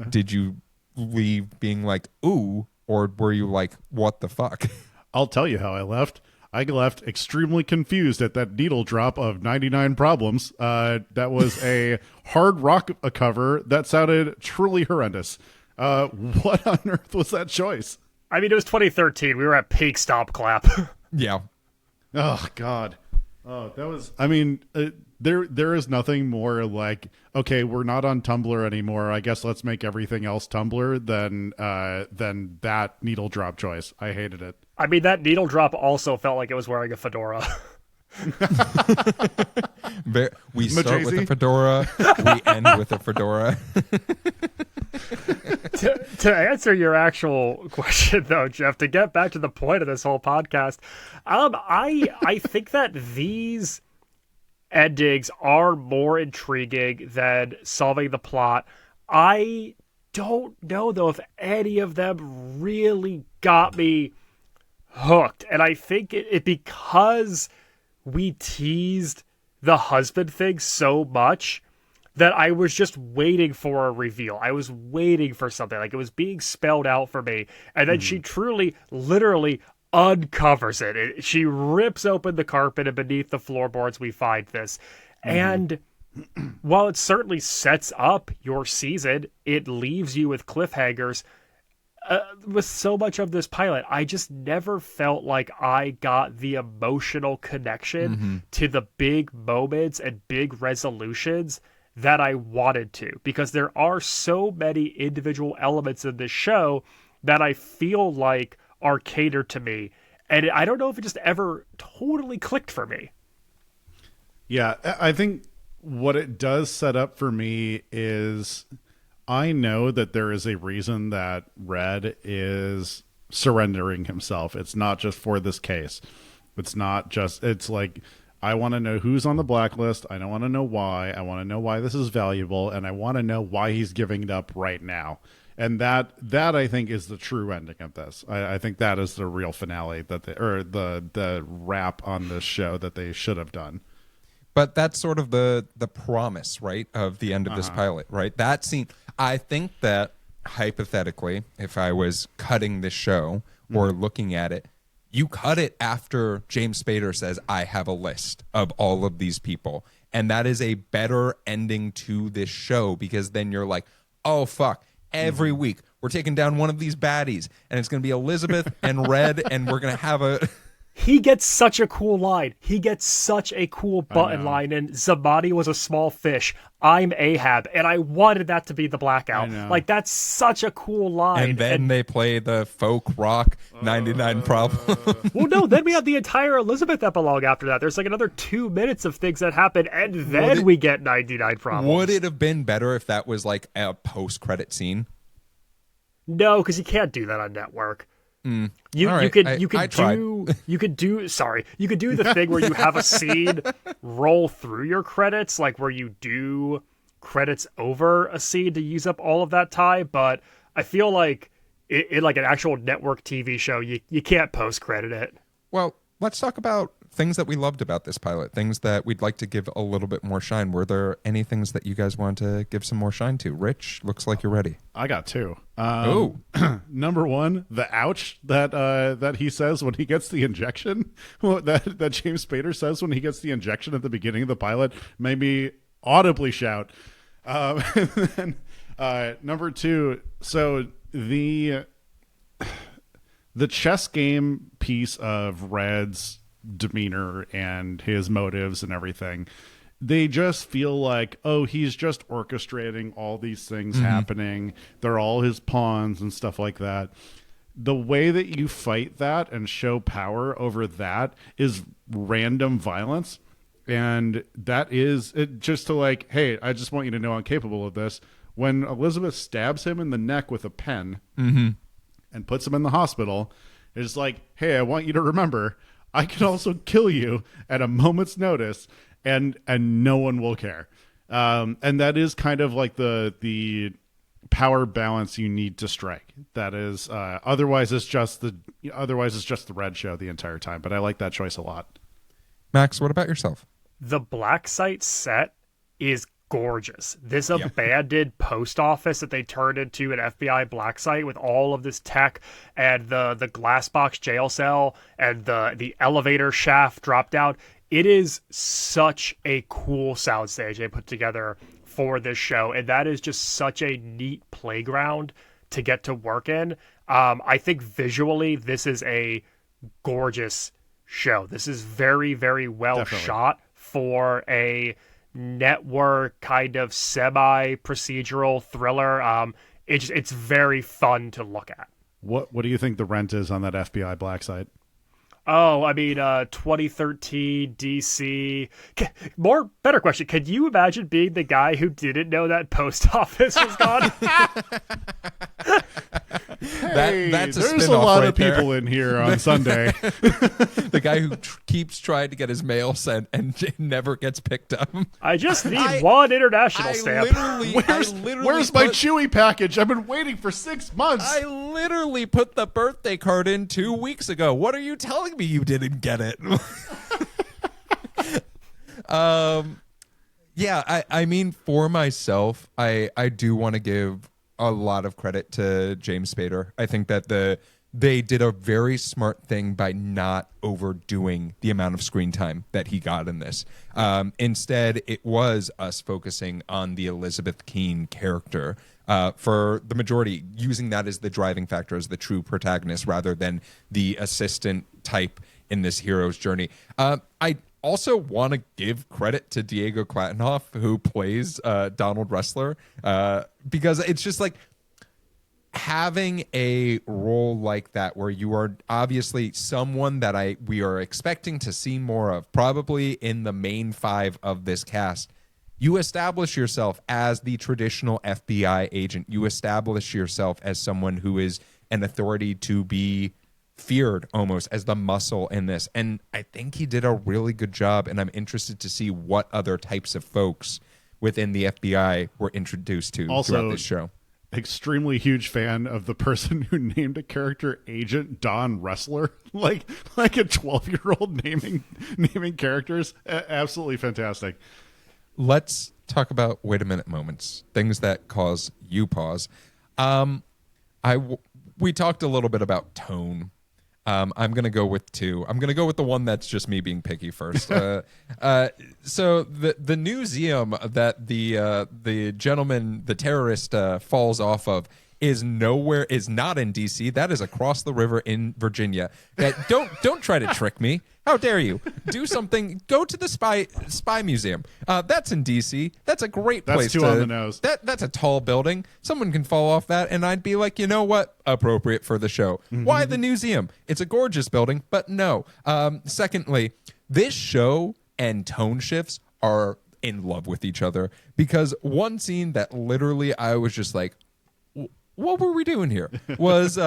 did you leave being like, ooh, or were you like, what the fuck? I'll tell you how I left. I left extremely confused at that needle drop of 99 Problems. That was a hard rock cover that sounded truly horrendous. What on earth was that choice? I mean, it was 2013. We were at peak Stomp Clap. Yeah. Oh, God. Oh, that was... I mean, there is nothing more like, okay, we're not on Tumblr anymore. I guess let's make everything else Tumblr than that needle drop choice. I hated it. I mean, that needle drop also felt like it was wearing a fedora. We start with a fedora. We end with a fedora. To answer your actual question, though, Geoff, to get back to the point of this whole podcast, I think that these endings are more intriguing than solving the plot. I don't know, though, if any of them really got me hooked. And I think it because we teased the husband thing so much that I was just waiting for a reveal. I was waiting for something. Like, it was being spelled out for me. And then she truly, literally uncovers it. She rips open the carpet, and beneath the floorboards we find this. And while it certainly sets up your season, it leaves you with cliffhangers. With so much of this pilot, I just never felt like I got the emotional connection to the big moments and big resolutions that I wanted to, because there are so many individual elements in this show that I feel like are catered to me. And I don't know if it just ever totally clicked for me. Yeah, I think what it does set up for me is I know that there is a reason that Red is surrendering himself. It's not just for this case. It's like, I want to know who's on the blacklist. I don't want to know why. I want to know why this is valuable, and I want to know why he's giving it up right now. And that I think is the true ending of this. I think that is the real finale or the wrap on this show that they should have done. But that's sort of the promise, right, of the end of this pilot, right? That scene, I think that hypothetically, if I was cutting this show or looking at it, you cut it after James Spader says, I have a list of all of these people. And that is a better ending to this show, because then you're like, oh, fuck. Every week we're taking down one of these baddies, and it's going to be Elizabeth and Red, and we're going to have a... He gets such a cool line. He gets such a cool button line. And Zabadi was a small fish. I'm Ahab. And I wanted that to be the blackout. Like, that's such a cool line. And then they play the folk rock 99 Problems. Well, no, then we have the entire Elizabeth epilogue after that. There's like another 2 minutes of things that happen. And then we get 99 Problems. Would it have been better if that was like a post-credit scene? No, because you can't do that on network. All You right, could I tried. you could do the thing where you have a scene roll through your credits, like where you do credits over a scene to use up all of that time. But I feel like in like an actual network TV show, you can't post credit it. Well, let's talk about things that we loved about this pilot, things that we'd like to give a little bit more shine. Were there any things that you guys want to give some more shine to? Rich, looks like you're ready. I got two. Oh, Number one, the ouch that he says when he gets the injection, that James Spader says when he gets the injection at the beginning of the pilot, made me audibly shout. And then, number two, so the chess game piece of Red's demeanor and his motives and everything, they just feel like, oh, he's just orchestrating all these things happening. They're all his pawns and stuff like that. The way that you fight that and show power over that is random violence. And that is it, just to like, hey, I just want you to know I'm capable of this. When Elizabeth stabs him in the neck with a pen and puts him in the hospital, it's like, hey, I want you to remember, I can also kill you at a moment's notice, and no one will care. And that is kind of like the power balance you need to strike. That is otherwise it's just the Red show the entire time. But I like that choice a lot. Max, what about yourself? The black site set is gorgeous. This abandoned post office that they turned into an FBI black site with all of this tech and the glass box jail cell and the elevator shaft drop down. It is such a cool soundstage they put together for this show, and that is just such a neat playground to get to work in. I think visually this is a gorgeous show. This is very, very well shot for a network kind of semi-procedural thriller. It's very fun to look at. What do you think the rent is on that FBI black site? Oh, I mean, 2013 DC. Better question. Could you imagine being the guy who didn't know that post office was gone? That's a there's a spin-off lot right of people there. in here on Sunday. The guy who keeps trying to get his mail sent and never gets picked up. I just need one international stamp. Where's my Chewy package? I've been waiting for 6 months. I literally put the birthday card in 2 weeks ago. What are you telling me you didn't get it? Yeah, I mean, for myself, I do want to give a lot of credit to James Spader. I think that they did a very smart thing by not overdoing the amount of screen time that he got in this. Instead, it was us focusing on the Elizabeth Keene character for the majority, using that as the driving factor, as the true protagonist, rather than the assistant type in this hero's journey. I also want to give credit to Diego Klatenhoff, who plays Donald Ressler, because it's just like having a role like that where you are obviously someone that we are expecting to see more of, probably in the main five of this cast. You establish yourself as the traditional FBI agent. You establish yourself as someone who is an authority to be feared, almost as the muscle in this. And I think he did a really good job, and I'm interested to see what other types of folks within the FBI were introduced to throughout this show. Extremely huge fan of the person who named a character Agent Don Wrestler, like a 12-year-old naming characters. Absolutely fantastic. Let's talk about wait a minute moments, things that cause you pause. We talked a little bit about tone. I'm going to go with two. I'm going to go with the one that's just me being picky first. So the museum that the gentleman, the terrorist, falls off of is not in DC. That is across the river in Virginia. Don't try to trick me. How dare you? Do something. Go to the spy museum. That's in DC. That's a great place. That's too on the nose. That's a tall building. Someone can fall off that, and I'd be like, you know what? Appropriate for the show. Mm-hmm. Why the museum? It's a gorgeous building, but no. Secondly, this show and tone shifts are in love with each other, because one scene that literally I was just like, what were we doing here? Was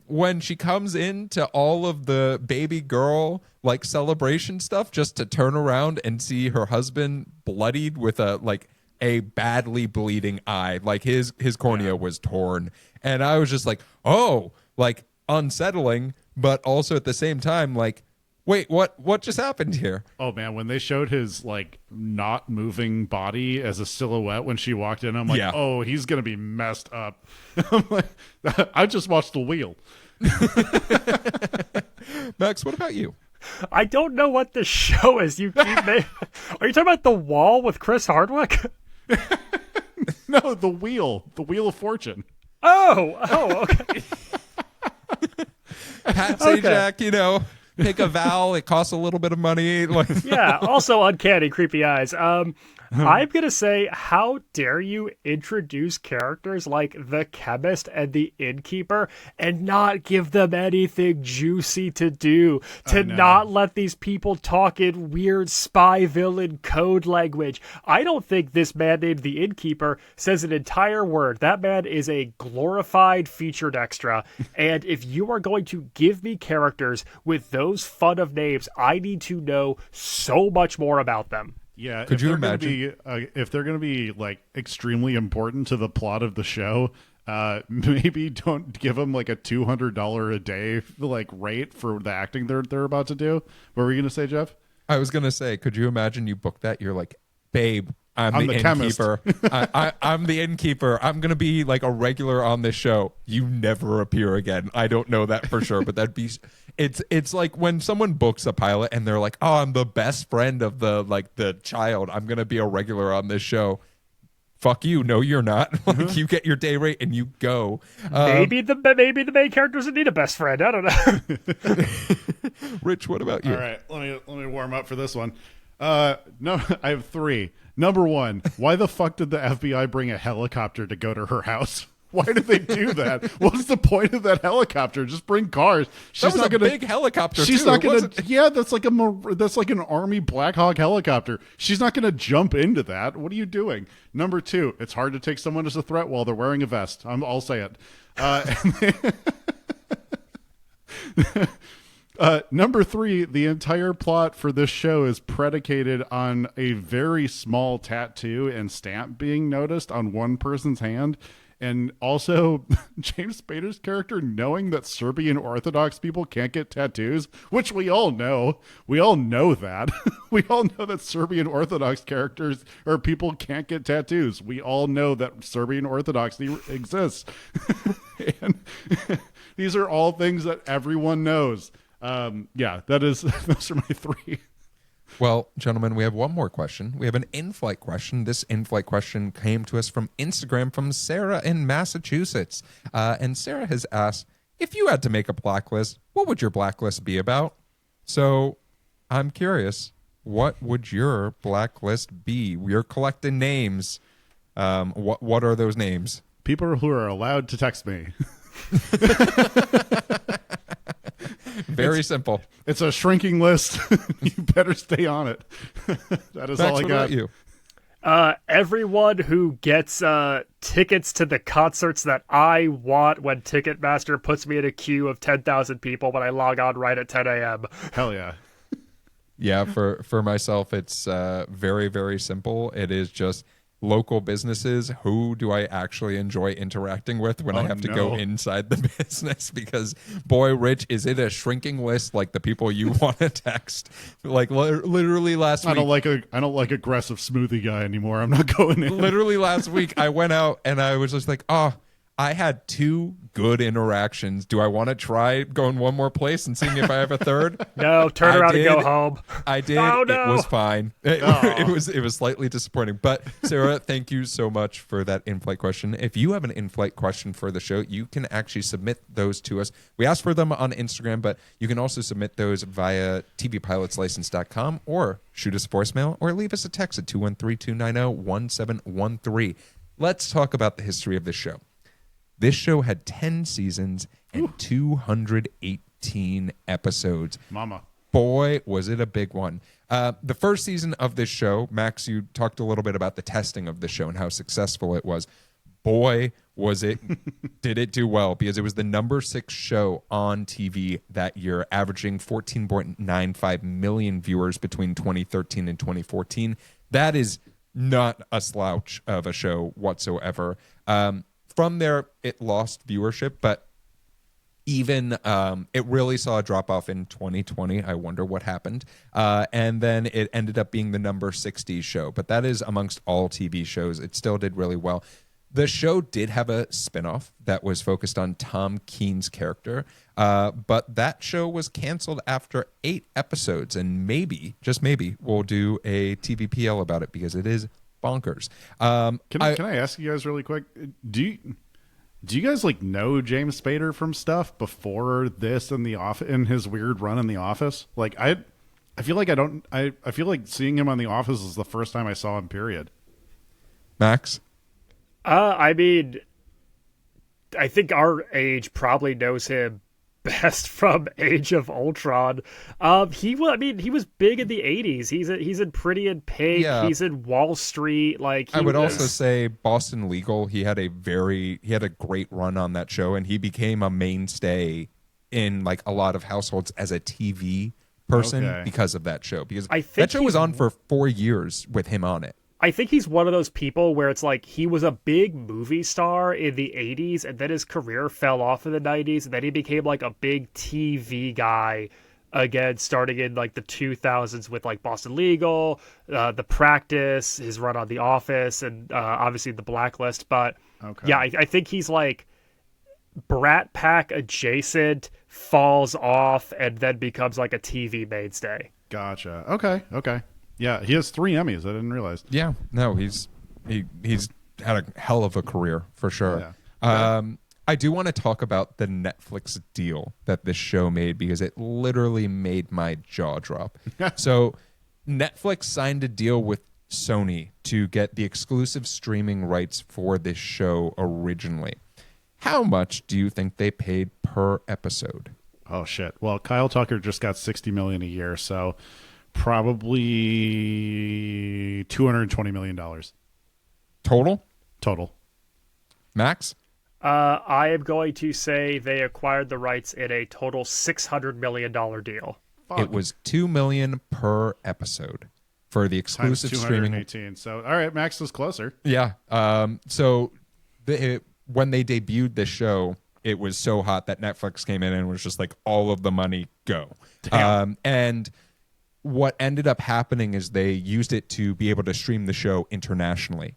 when she comes into all of the baby girl like celebration stuff just to turn around and see her husband bloodied with a badly bleeding eye, like his cornea was torn, and I was just like, oh, like unsettling, but also at the same time like, wait, what just happened here? Oh man, when they showed his like not moving body as a silhouette when she walked in, I'm like, oh, he's gonna be messed up. I'm like, I just watched The Wheel. Max, what about you? I don't know what the show is. You keep Are you talking about The Wall with Chris Hardwick? No, The Wheel of Fortune. Oh, okay. Pat Sajak, take a vowel. It costs a little bit of money. Like, Yeah, also uncanny, creepy eyes. I'm going to say, how dare you introduce characters like the chemist and the innkeeper and not give them anything juicy to do, to not let these people talk in weird spy villain code language. I don't think this man named the innkeeper says an entire word. That man is a glorified featured extra. And if you are going to give me characters with those fun of names, I need to know so much more about them. Yeah, could you imagine if they're going to be like extremely important to the plot of the show? Maybe don't give them like a $200 a day like rate for the acting they're about to do. What were you going to say, Geoff? I was going to say, could you imagine you book that? You're like, babe, I'm the innkeeper. I'm the innkeeper. I'm going to be like a regular on this show. You never appear again. I don't know that for sure, but that'd be... It's like when someone books a pilot and they're like, oh, I'm the best friend of the child. I'm going to be a regular on this show. Fuck you. No, you're not. Like, you get your day rate and you go. Maybe the main character doesn't need a best friend. I don't know. Rich, what about you? All right, let me warm up for this one. No, I have 3. Number 1, why the fuck did the FBI bring a helicopter to go to her house? Why did they do that? What's the point of that helicopter? Just bring cars. She's not gonna, big helicopter. She's too. not gonna. Yeah, that's like an Army Black Hawk helicopter. She's not gonna jump into that. What are you doing? Number 2, it's hard to take someone as a threat while they're wearing a vest. I'll say it. Number 3, the entire plot for this show is predicated on a very small tattoo and stamp being noticed on one person's hand. And also, James Spader's character knowing that Serbian Orthodox people can't get tattoos, which we all know. We all know that. We all know that Serbian Orthodox characters or people can't get tattoos. We all know that Serbian Orthodoxy exists. And these are all things that everyone knows. Those are my 3. Well, gentlemen, we have one more question. We have an in-flight question. This in-flight question came to us from Instagram from Sarah in Massachusetts. And Sarah has asked, if you had to make a blacklist, what would your blacklist be about? So I'm curious, what would your blacklist be? You're collecting names. What are those names? People who are allowed to text me. Very simple. It's a shrinking list. You better stay on it. That is all I got. What about you? Everyone who gets tickets to the concerts that I want when Ticketmaster puts me in a queue of 10,000 people when I log on right at 10 a.m. Hell yeah. Yeah, for myself, it's very, very simple. It is just local businesses. Who do I actually enjoy interacting with when I have to go inside the business? Because boy, Rich, is it a shrinking list like the people you want to text? Like literally last week. I don't like aggressive smoothie guy anymore. I'm not going in. Literally last week I went out and I was just like, I had 2 good interactions. Do I want to try going one more place and seeing if I have a third? No, turn around and go home. I did. Oh, no. It was fine. It was slightly disappointing. But Sarah, thank you so much for that in-flight question. If you have an in-flight question for the show, you can actually submit those to us. We ask for them on Instagram, but you can also submit those via tvpilotslicense.com or shoot us a voicemail or leave us a text at 213-290-1713. Let's talk about the history of this show. This show had 10 seasons and 218 episodes. Mama. Boy, was it a big one. The first season of this show, Max, you talked a little bit about the testing of the show and how successful it was. boy, did it do well, because it was the number 6 show on TV that year, averaging 14.95 million viewers between 2013 and 2014. That is not a slouch of a show whatsoever. From there, it lost viewership, but even it really saw a drop off in 2020. I wonder what happened. And then it ended up being the number 60 show. But that is amongst all TV shows. It still did really well. The show did have a spinoff that was focused on Tom Keene's character. But that show was canceled after 8 episodes. And maybe, just maybe, we'll do a TVPL about it, because it is bonkers. Can I ask you guys really quick? Do you guys like know James Spader from stuff before this and in his weird run in The Office? Like I feel like I feel like seeing him on The Office is the first time I saw him, period. Max? I mean, I think our age probably knows him best from Age of Ultron. He was big in the 80s. He's in Pretty in Pink. Yeah. He's in Wall Street. I would also say Boston Legal. He had a great run on that show, and he became a mainstay in like a lot of households as a TV person because of that show. Because that show was on for 4 years with him on it. I think he's one of those people where it's like he was a big movie star in the 80s, and then his career fell off in the 90s, and then he became like a big TV guy again, starting in like the 2000s with like Boston Legal, The Practice, his run on The Office, and obviously The Blacklist. But yeah, I think he's like Brat Pack adjacent, falls off, and then becomes like a TV mainstay. Gotcha. Okay. Yeah, he has 3 Emmys. I didn't realize. Yeah, no, he's had a hell of a career for sure. Yeah. I do want to talk about the Netflix deal that this show made, because it literally made my jaw drop. So Netflix signed a deal with Sony to get the exclusive streaming rights for this show originally. How much do you think they paid per episode? Oh shit. Well, Kyle Tucker just got $60 million a year, so probably $220 million. Total. Max? I am going to say they acquired the rights in a total $600 million deal. Fuck. It was $2 million per episode for the exclusive streaming. So, all right, Max is closer. Yeah. So when they debuted this show, it was so hot that Netflix came in and was just like, all of the money, go. And what ended up happening is they used it to be able to stream the show internationally,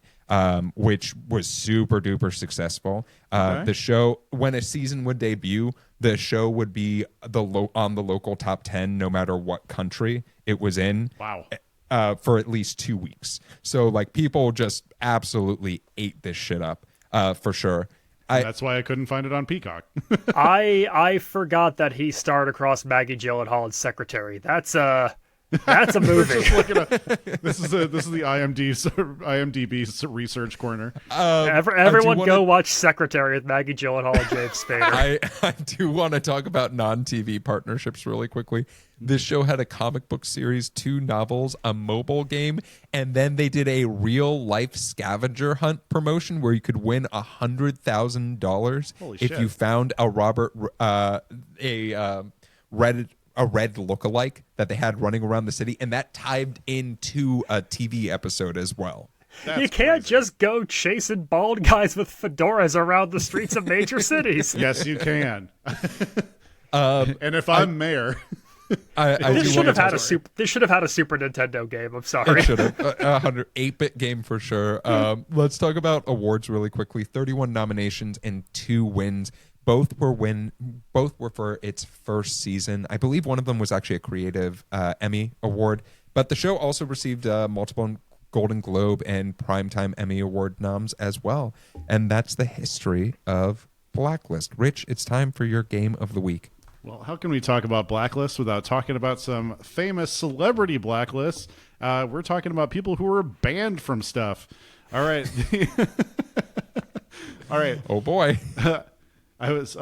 which was super duper successful. The show, when a season would debut, the show would be on the local top 10, no matter what country it was in. Wow. For at least 2 weeks. So like people just absolutely ate this shit up, for sure. That's why I couldn't find it on Peacock. I forgot that he starred across Maggie Gyllenhaal in Secretary. That's a movie. This is the IMDb research corner. Everyone go watch Secretary with Maggie Gyllenhaal and James Spader. I do want to talk about non-TV partnerships really quickly. This show had a comic book series, 2 novels, a mobile game, and then they did a real-life scavenger hunt promotion where you could win $100,000 if you found a red lookalike that they had running around the city, and that tied into a TV episode as well. That's you can't just go chasing bald guys with fedoras around the streets of major cities. Yes, you can. And if I'm mayor... This should have had a Super Nintendo game. I'm sorry. It should have. 8-bit game for sure. Let's talk about awards really quickly. 31 nominations and 2 wins. Both were for its first season. I believe one of them was actually a creative Emmy award. But the show also received multiple Golden Globe and Primetime Emmy Award noms as well. And that's the history of Blacklist. Rich, it's time for your game of the week. Well, how can we talk about Blacklist without talking about some famous celebrity blacklists? We're talking about people who were banned from stuff. All right. All right. Oh, boy. I was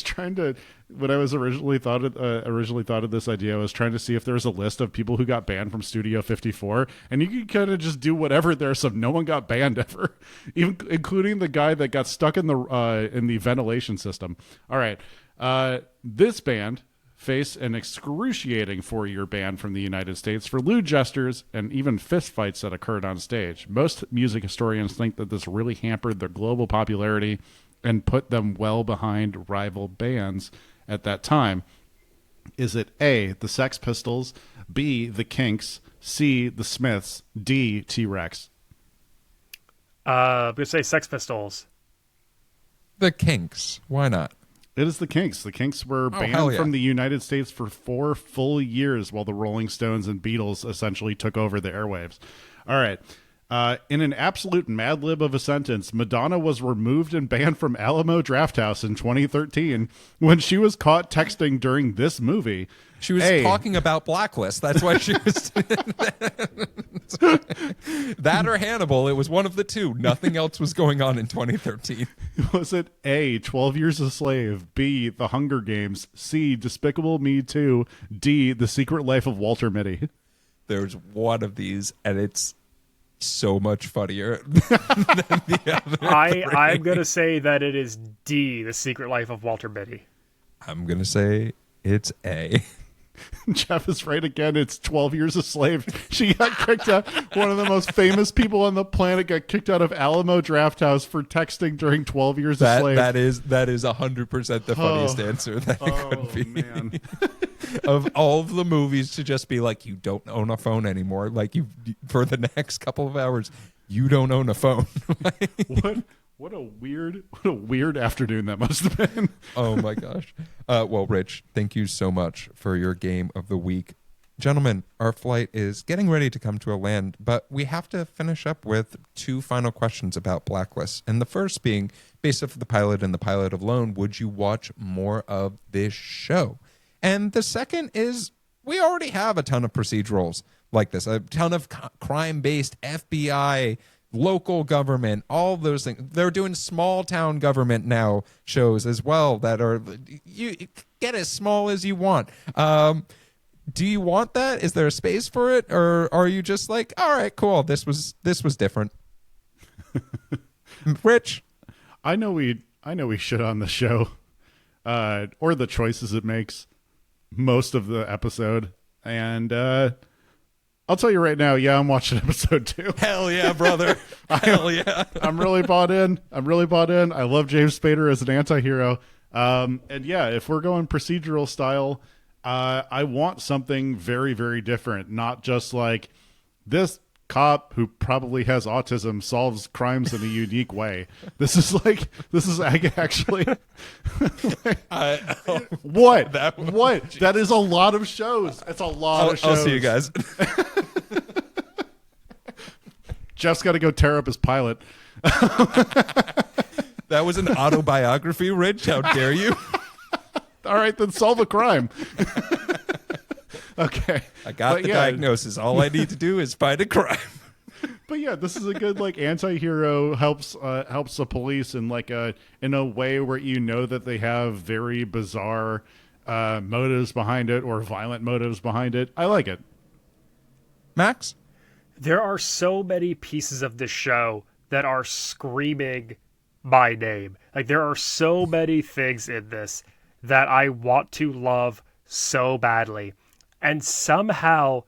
trying to when I was originally thought of this idea, I was trying to see if there was a list of people who got banned from Studio 54, and you could kind of just do whatever there. So no one got banned ever, even including the guy that got stuck in the ventilation system. All right, this band faced an excruciating 4-year ban from the United States for lewd gestures and even fistfights that occurred on stage. Most music historians think that this really hampered their global popularity and put them well behind rival bands at that time. Is it A, the Sex Pistols, B, the Kinks, C, the Smiths, D, T-Rex? I'm gonna say Sex Pistols. The Kinks. Why not? It is the Kinks. The Kinks were banned from the United States for 4 full years while the Rolling Stones and Beatles essentially took over the airwaves. All right. In an absolute Mad Lib of a sentence, Madonna was removed and banned from Alamo Drafthouse in 2013 when she was caught texting during this movie. She was talking about Blacklist. That's why she was. That or Hannibal. It was one of the two. Nothing else was going on in 2013. Was it A, 12 Years a Slave, B, The Hunger Games, C, Despicable Me 2, D, The Secret Life of Walter Mitty? There's one of these, and it's so much funnier than the other. I'm going to say that it is D, The Secret Life of Walter Mitty. I'm going to say it's A. Geoff is right again. It's 12 Years a Slave. She got kicked out. One of the most famous people on the planet got kicked out of Alamo Drafthouse for texting during 12 Years a Slave. That is 100% the funniest answer that it could be. Man. Of all of the movies to just be like, you don't own a phone anymore. Like, you for the next couple of hours, you don't own a phone. What a weird afternoon that must have been. Oh my gosh. Well, Rich, thank you so much for your game of the week. Gentlemen, our flight is getting ready to come to a land, but we have to finish up with 2 final questions about Blacklist. And the first being, based off of the pilot and the pilot alone, would you watch more of this show? And the second is, we already have a ton of procedurals like this, a ton of crime-based FBI, local government, all those things. They're doing small town government now shows as well that are, you get as small as you want. Do you want that? Is there a space for it, or are you just like, all right, cool, this was different? Rich, I know we shit on the show or the choices it makes most of the episode, and I'll tell you right now, yeah, I'm watching episode 2. hell yeah, brother. Hell yeah. I'm really bought in. I love James Spader as an anti-hero. And yeah, if we're going procedural style, I want something very, very different. Not just like this cop who probably has autism solves crimes in a unique way. This is actually what? That is a lot of shows. It's a lot of shows. I'll see you guys. Geoff's got to go tear up his pilot. That was an autobiography, Rich. How dare you? All right, then solve a crime. Okay. I got the diagnosis. All I need to do is find a crime. But yeah, this is a good like anti-hero helps the police in in a way where you know that they have very bizarre motives behind it or violent motives behind it. I like it. Max? There are so many pieces of this show that are screaming my name. Like, there are so many things in this that I want to love so badly. And somehow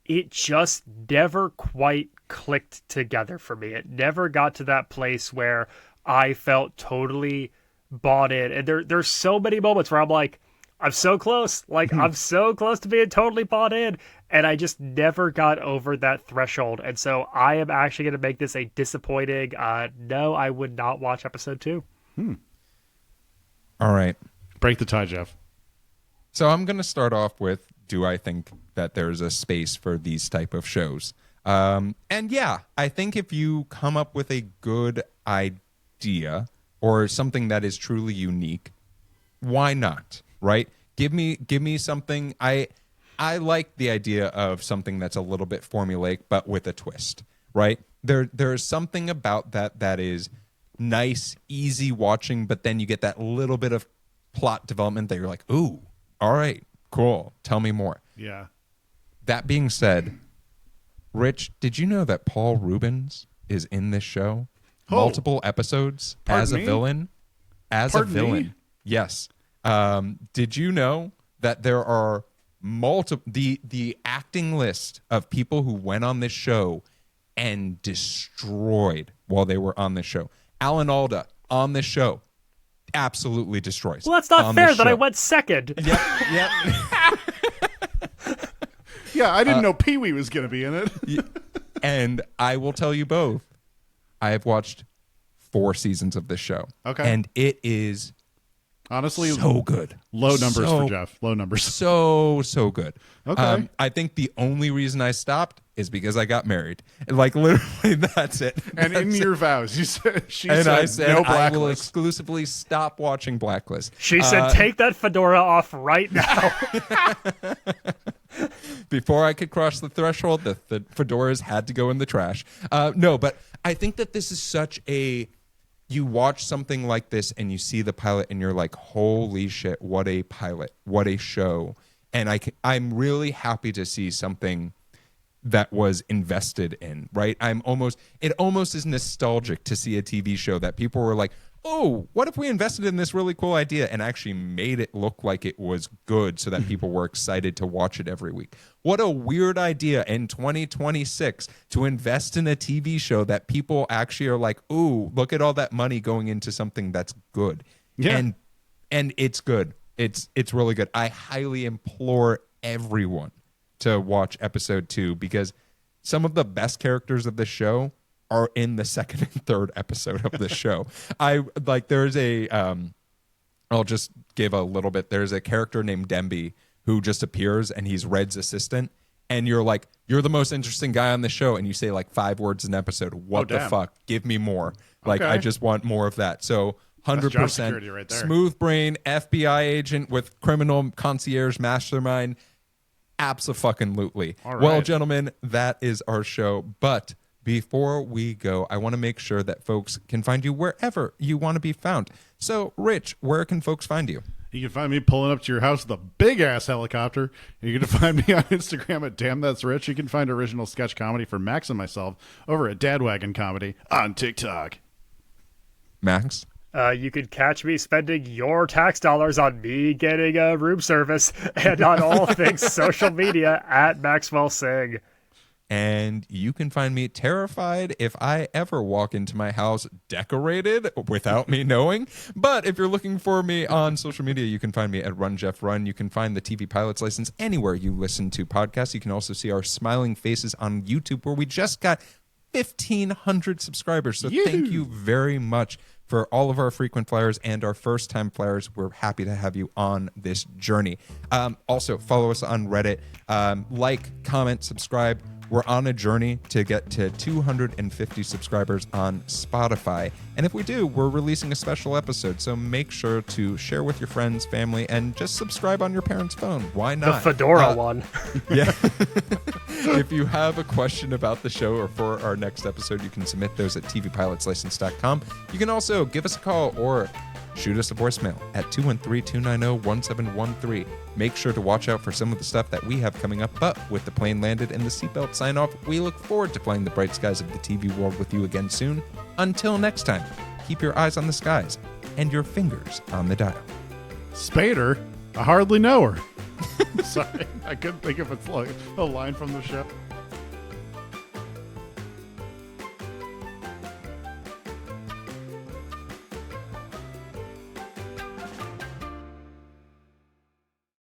it just never quite clicked together for me. It never got to that place where I felt totally bought in. And there's so many moments where I'm like, I'm so close. Like, I'm so close to being totally bought in. And I just never got over that threshold. And so I am actually going to make this a disappointing, no, I would not watch episode 2. All right. Break the tie, Geoff. So I'm going to start off with, do I think that there's a space for these type of shows? And yeah, I think if you come up with a good idea or something that is truly unique, why not? Right? Give me something. I like the idea of something that's a little bit formulaic, but with a twist, right? There's something about that is nice, easy watching, but then you get that little bit of plot development that you're like, ooh, all right, cool. Tell me more. Yeah. That being said, Rich, did you know that Paul Rubens is in this show? Oh. Multiple episodes as a Pardon me? villain. As Pardon a villain. me? Yes. Did you know that there are multiple the acting list of people who went on this show and destroyed while they were on this show? Alan Alda on this show absolutely destroys. Well, that's not on fair this that I show. went second. Yep. Yeah, I didn't know Pee Wee was going to be in it. And I will tell you both, I have watched 4 seasons of this show. Okay. And it is Honestly, so good. low numbers So- for Geoff. Low numbers. So good. Okay. I think the only reason I stopped is because I got married. Like, literally, that's it. And in That's your vows, you said I said no I will Blacklist. exclusively stop watching Blacklist. She said, take that fedora off right now. Before I could cross the threshold, the fedoras had to go in the trash. No, but I think that this is such a... You watch something like this and you see the pilot and you're like, holy shit, what a pilot, what a show. And I'm really happy to see something that was invested in, right? It almost is nostalgic to see a TV show that people were like, oh, what if we invested in this really cool idea and actually made it look like it was good so that people were excited to watch it every week? What a weird idea in 2026 to invest in a TV show that people actually are like, ooh, look at all that money going into something that's good. Yeah. And it's good. It's really good. I highly implore everyone to watch episode 2 because some of the best characters of the show are in the second and third episode of the show. There's a I'll just give a little bit. There's a character named Demby who just appears and he's Red's assistant. And you're like, you're the most interesting guy on the show. And you say like 5 words an episode. What the damn. fuck? Give me more. Like, Okay. I just want more of that. So 100% security right there. smooth brain, FBI agent with criminal concierge mastermind. Abso-fucking-lutely. All Well, right. gentlemen, that is our show. But before we go, I want to make sure that folks can find you wherever you want to be found. So, Rich, where can folks find you? You can find me pulling up to your house with a big-ass helicopter. You can find me on Instagram at Damn That's Rich. You can find original sketch comedy for Max and myself over at Dadwagon Comedy on TikTok. Max? You could catch me spending your tax dollars on me getting a room service and on all things social media at Maxwell Singh. And you can find me terrified if I ever walk into my house decorated without me knowing. But if you're looking for me on social media, you can find me at Run Jeff Run. You can find the TV Pilot's License anywhere you listen to podcasts. You can also see our smiling faces on YouTube, where we just got 1,500 subscribers. So thank you very much for all of our frequent flyers and our first-time flyers. We're happy to have you on this journey. Also, follow us on Reddit. Like, comment, subscribe. We're on a journey to get to 250 subscribers on Spotify. And if we do, we're releasing a special episode. So make sure to share with your friends, family, and just subscribe on your parents' phone. Why The not? fedora one. Yeah. If you have a question about the show or for our next episode, you can submit those at tvpilotslicense.com. You can also give us a call or shoot us a voicemail at 213-290-1713. Make sure to watch out for some of the stuff that we have coming up, but with the plane landed and the seatbelt sign off, we look forward to flying the bright skies of the TV world with you again soon. Until next time, keep your eyes on the skies and your fingers on the dial. Spader? I hardly know her. Sorry, I couldn't think of a line from the show.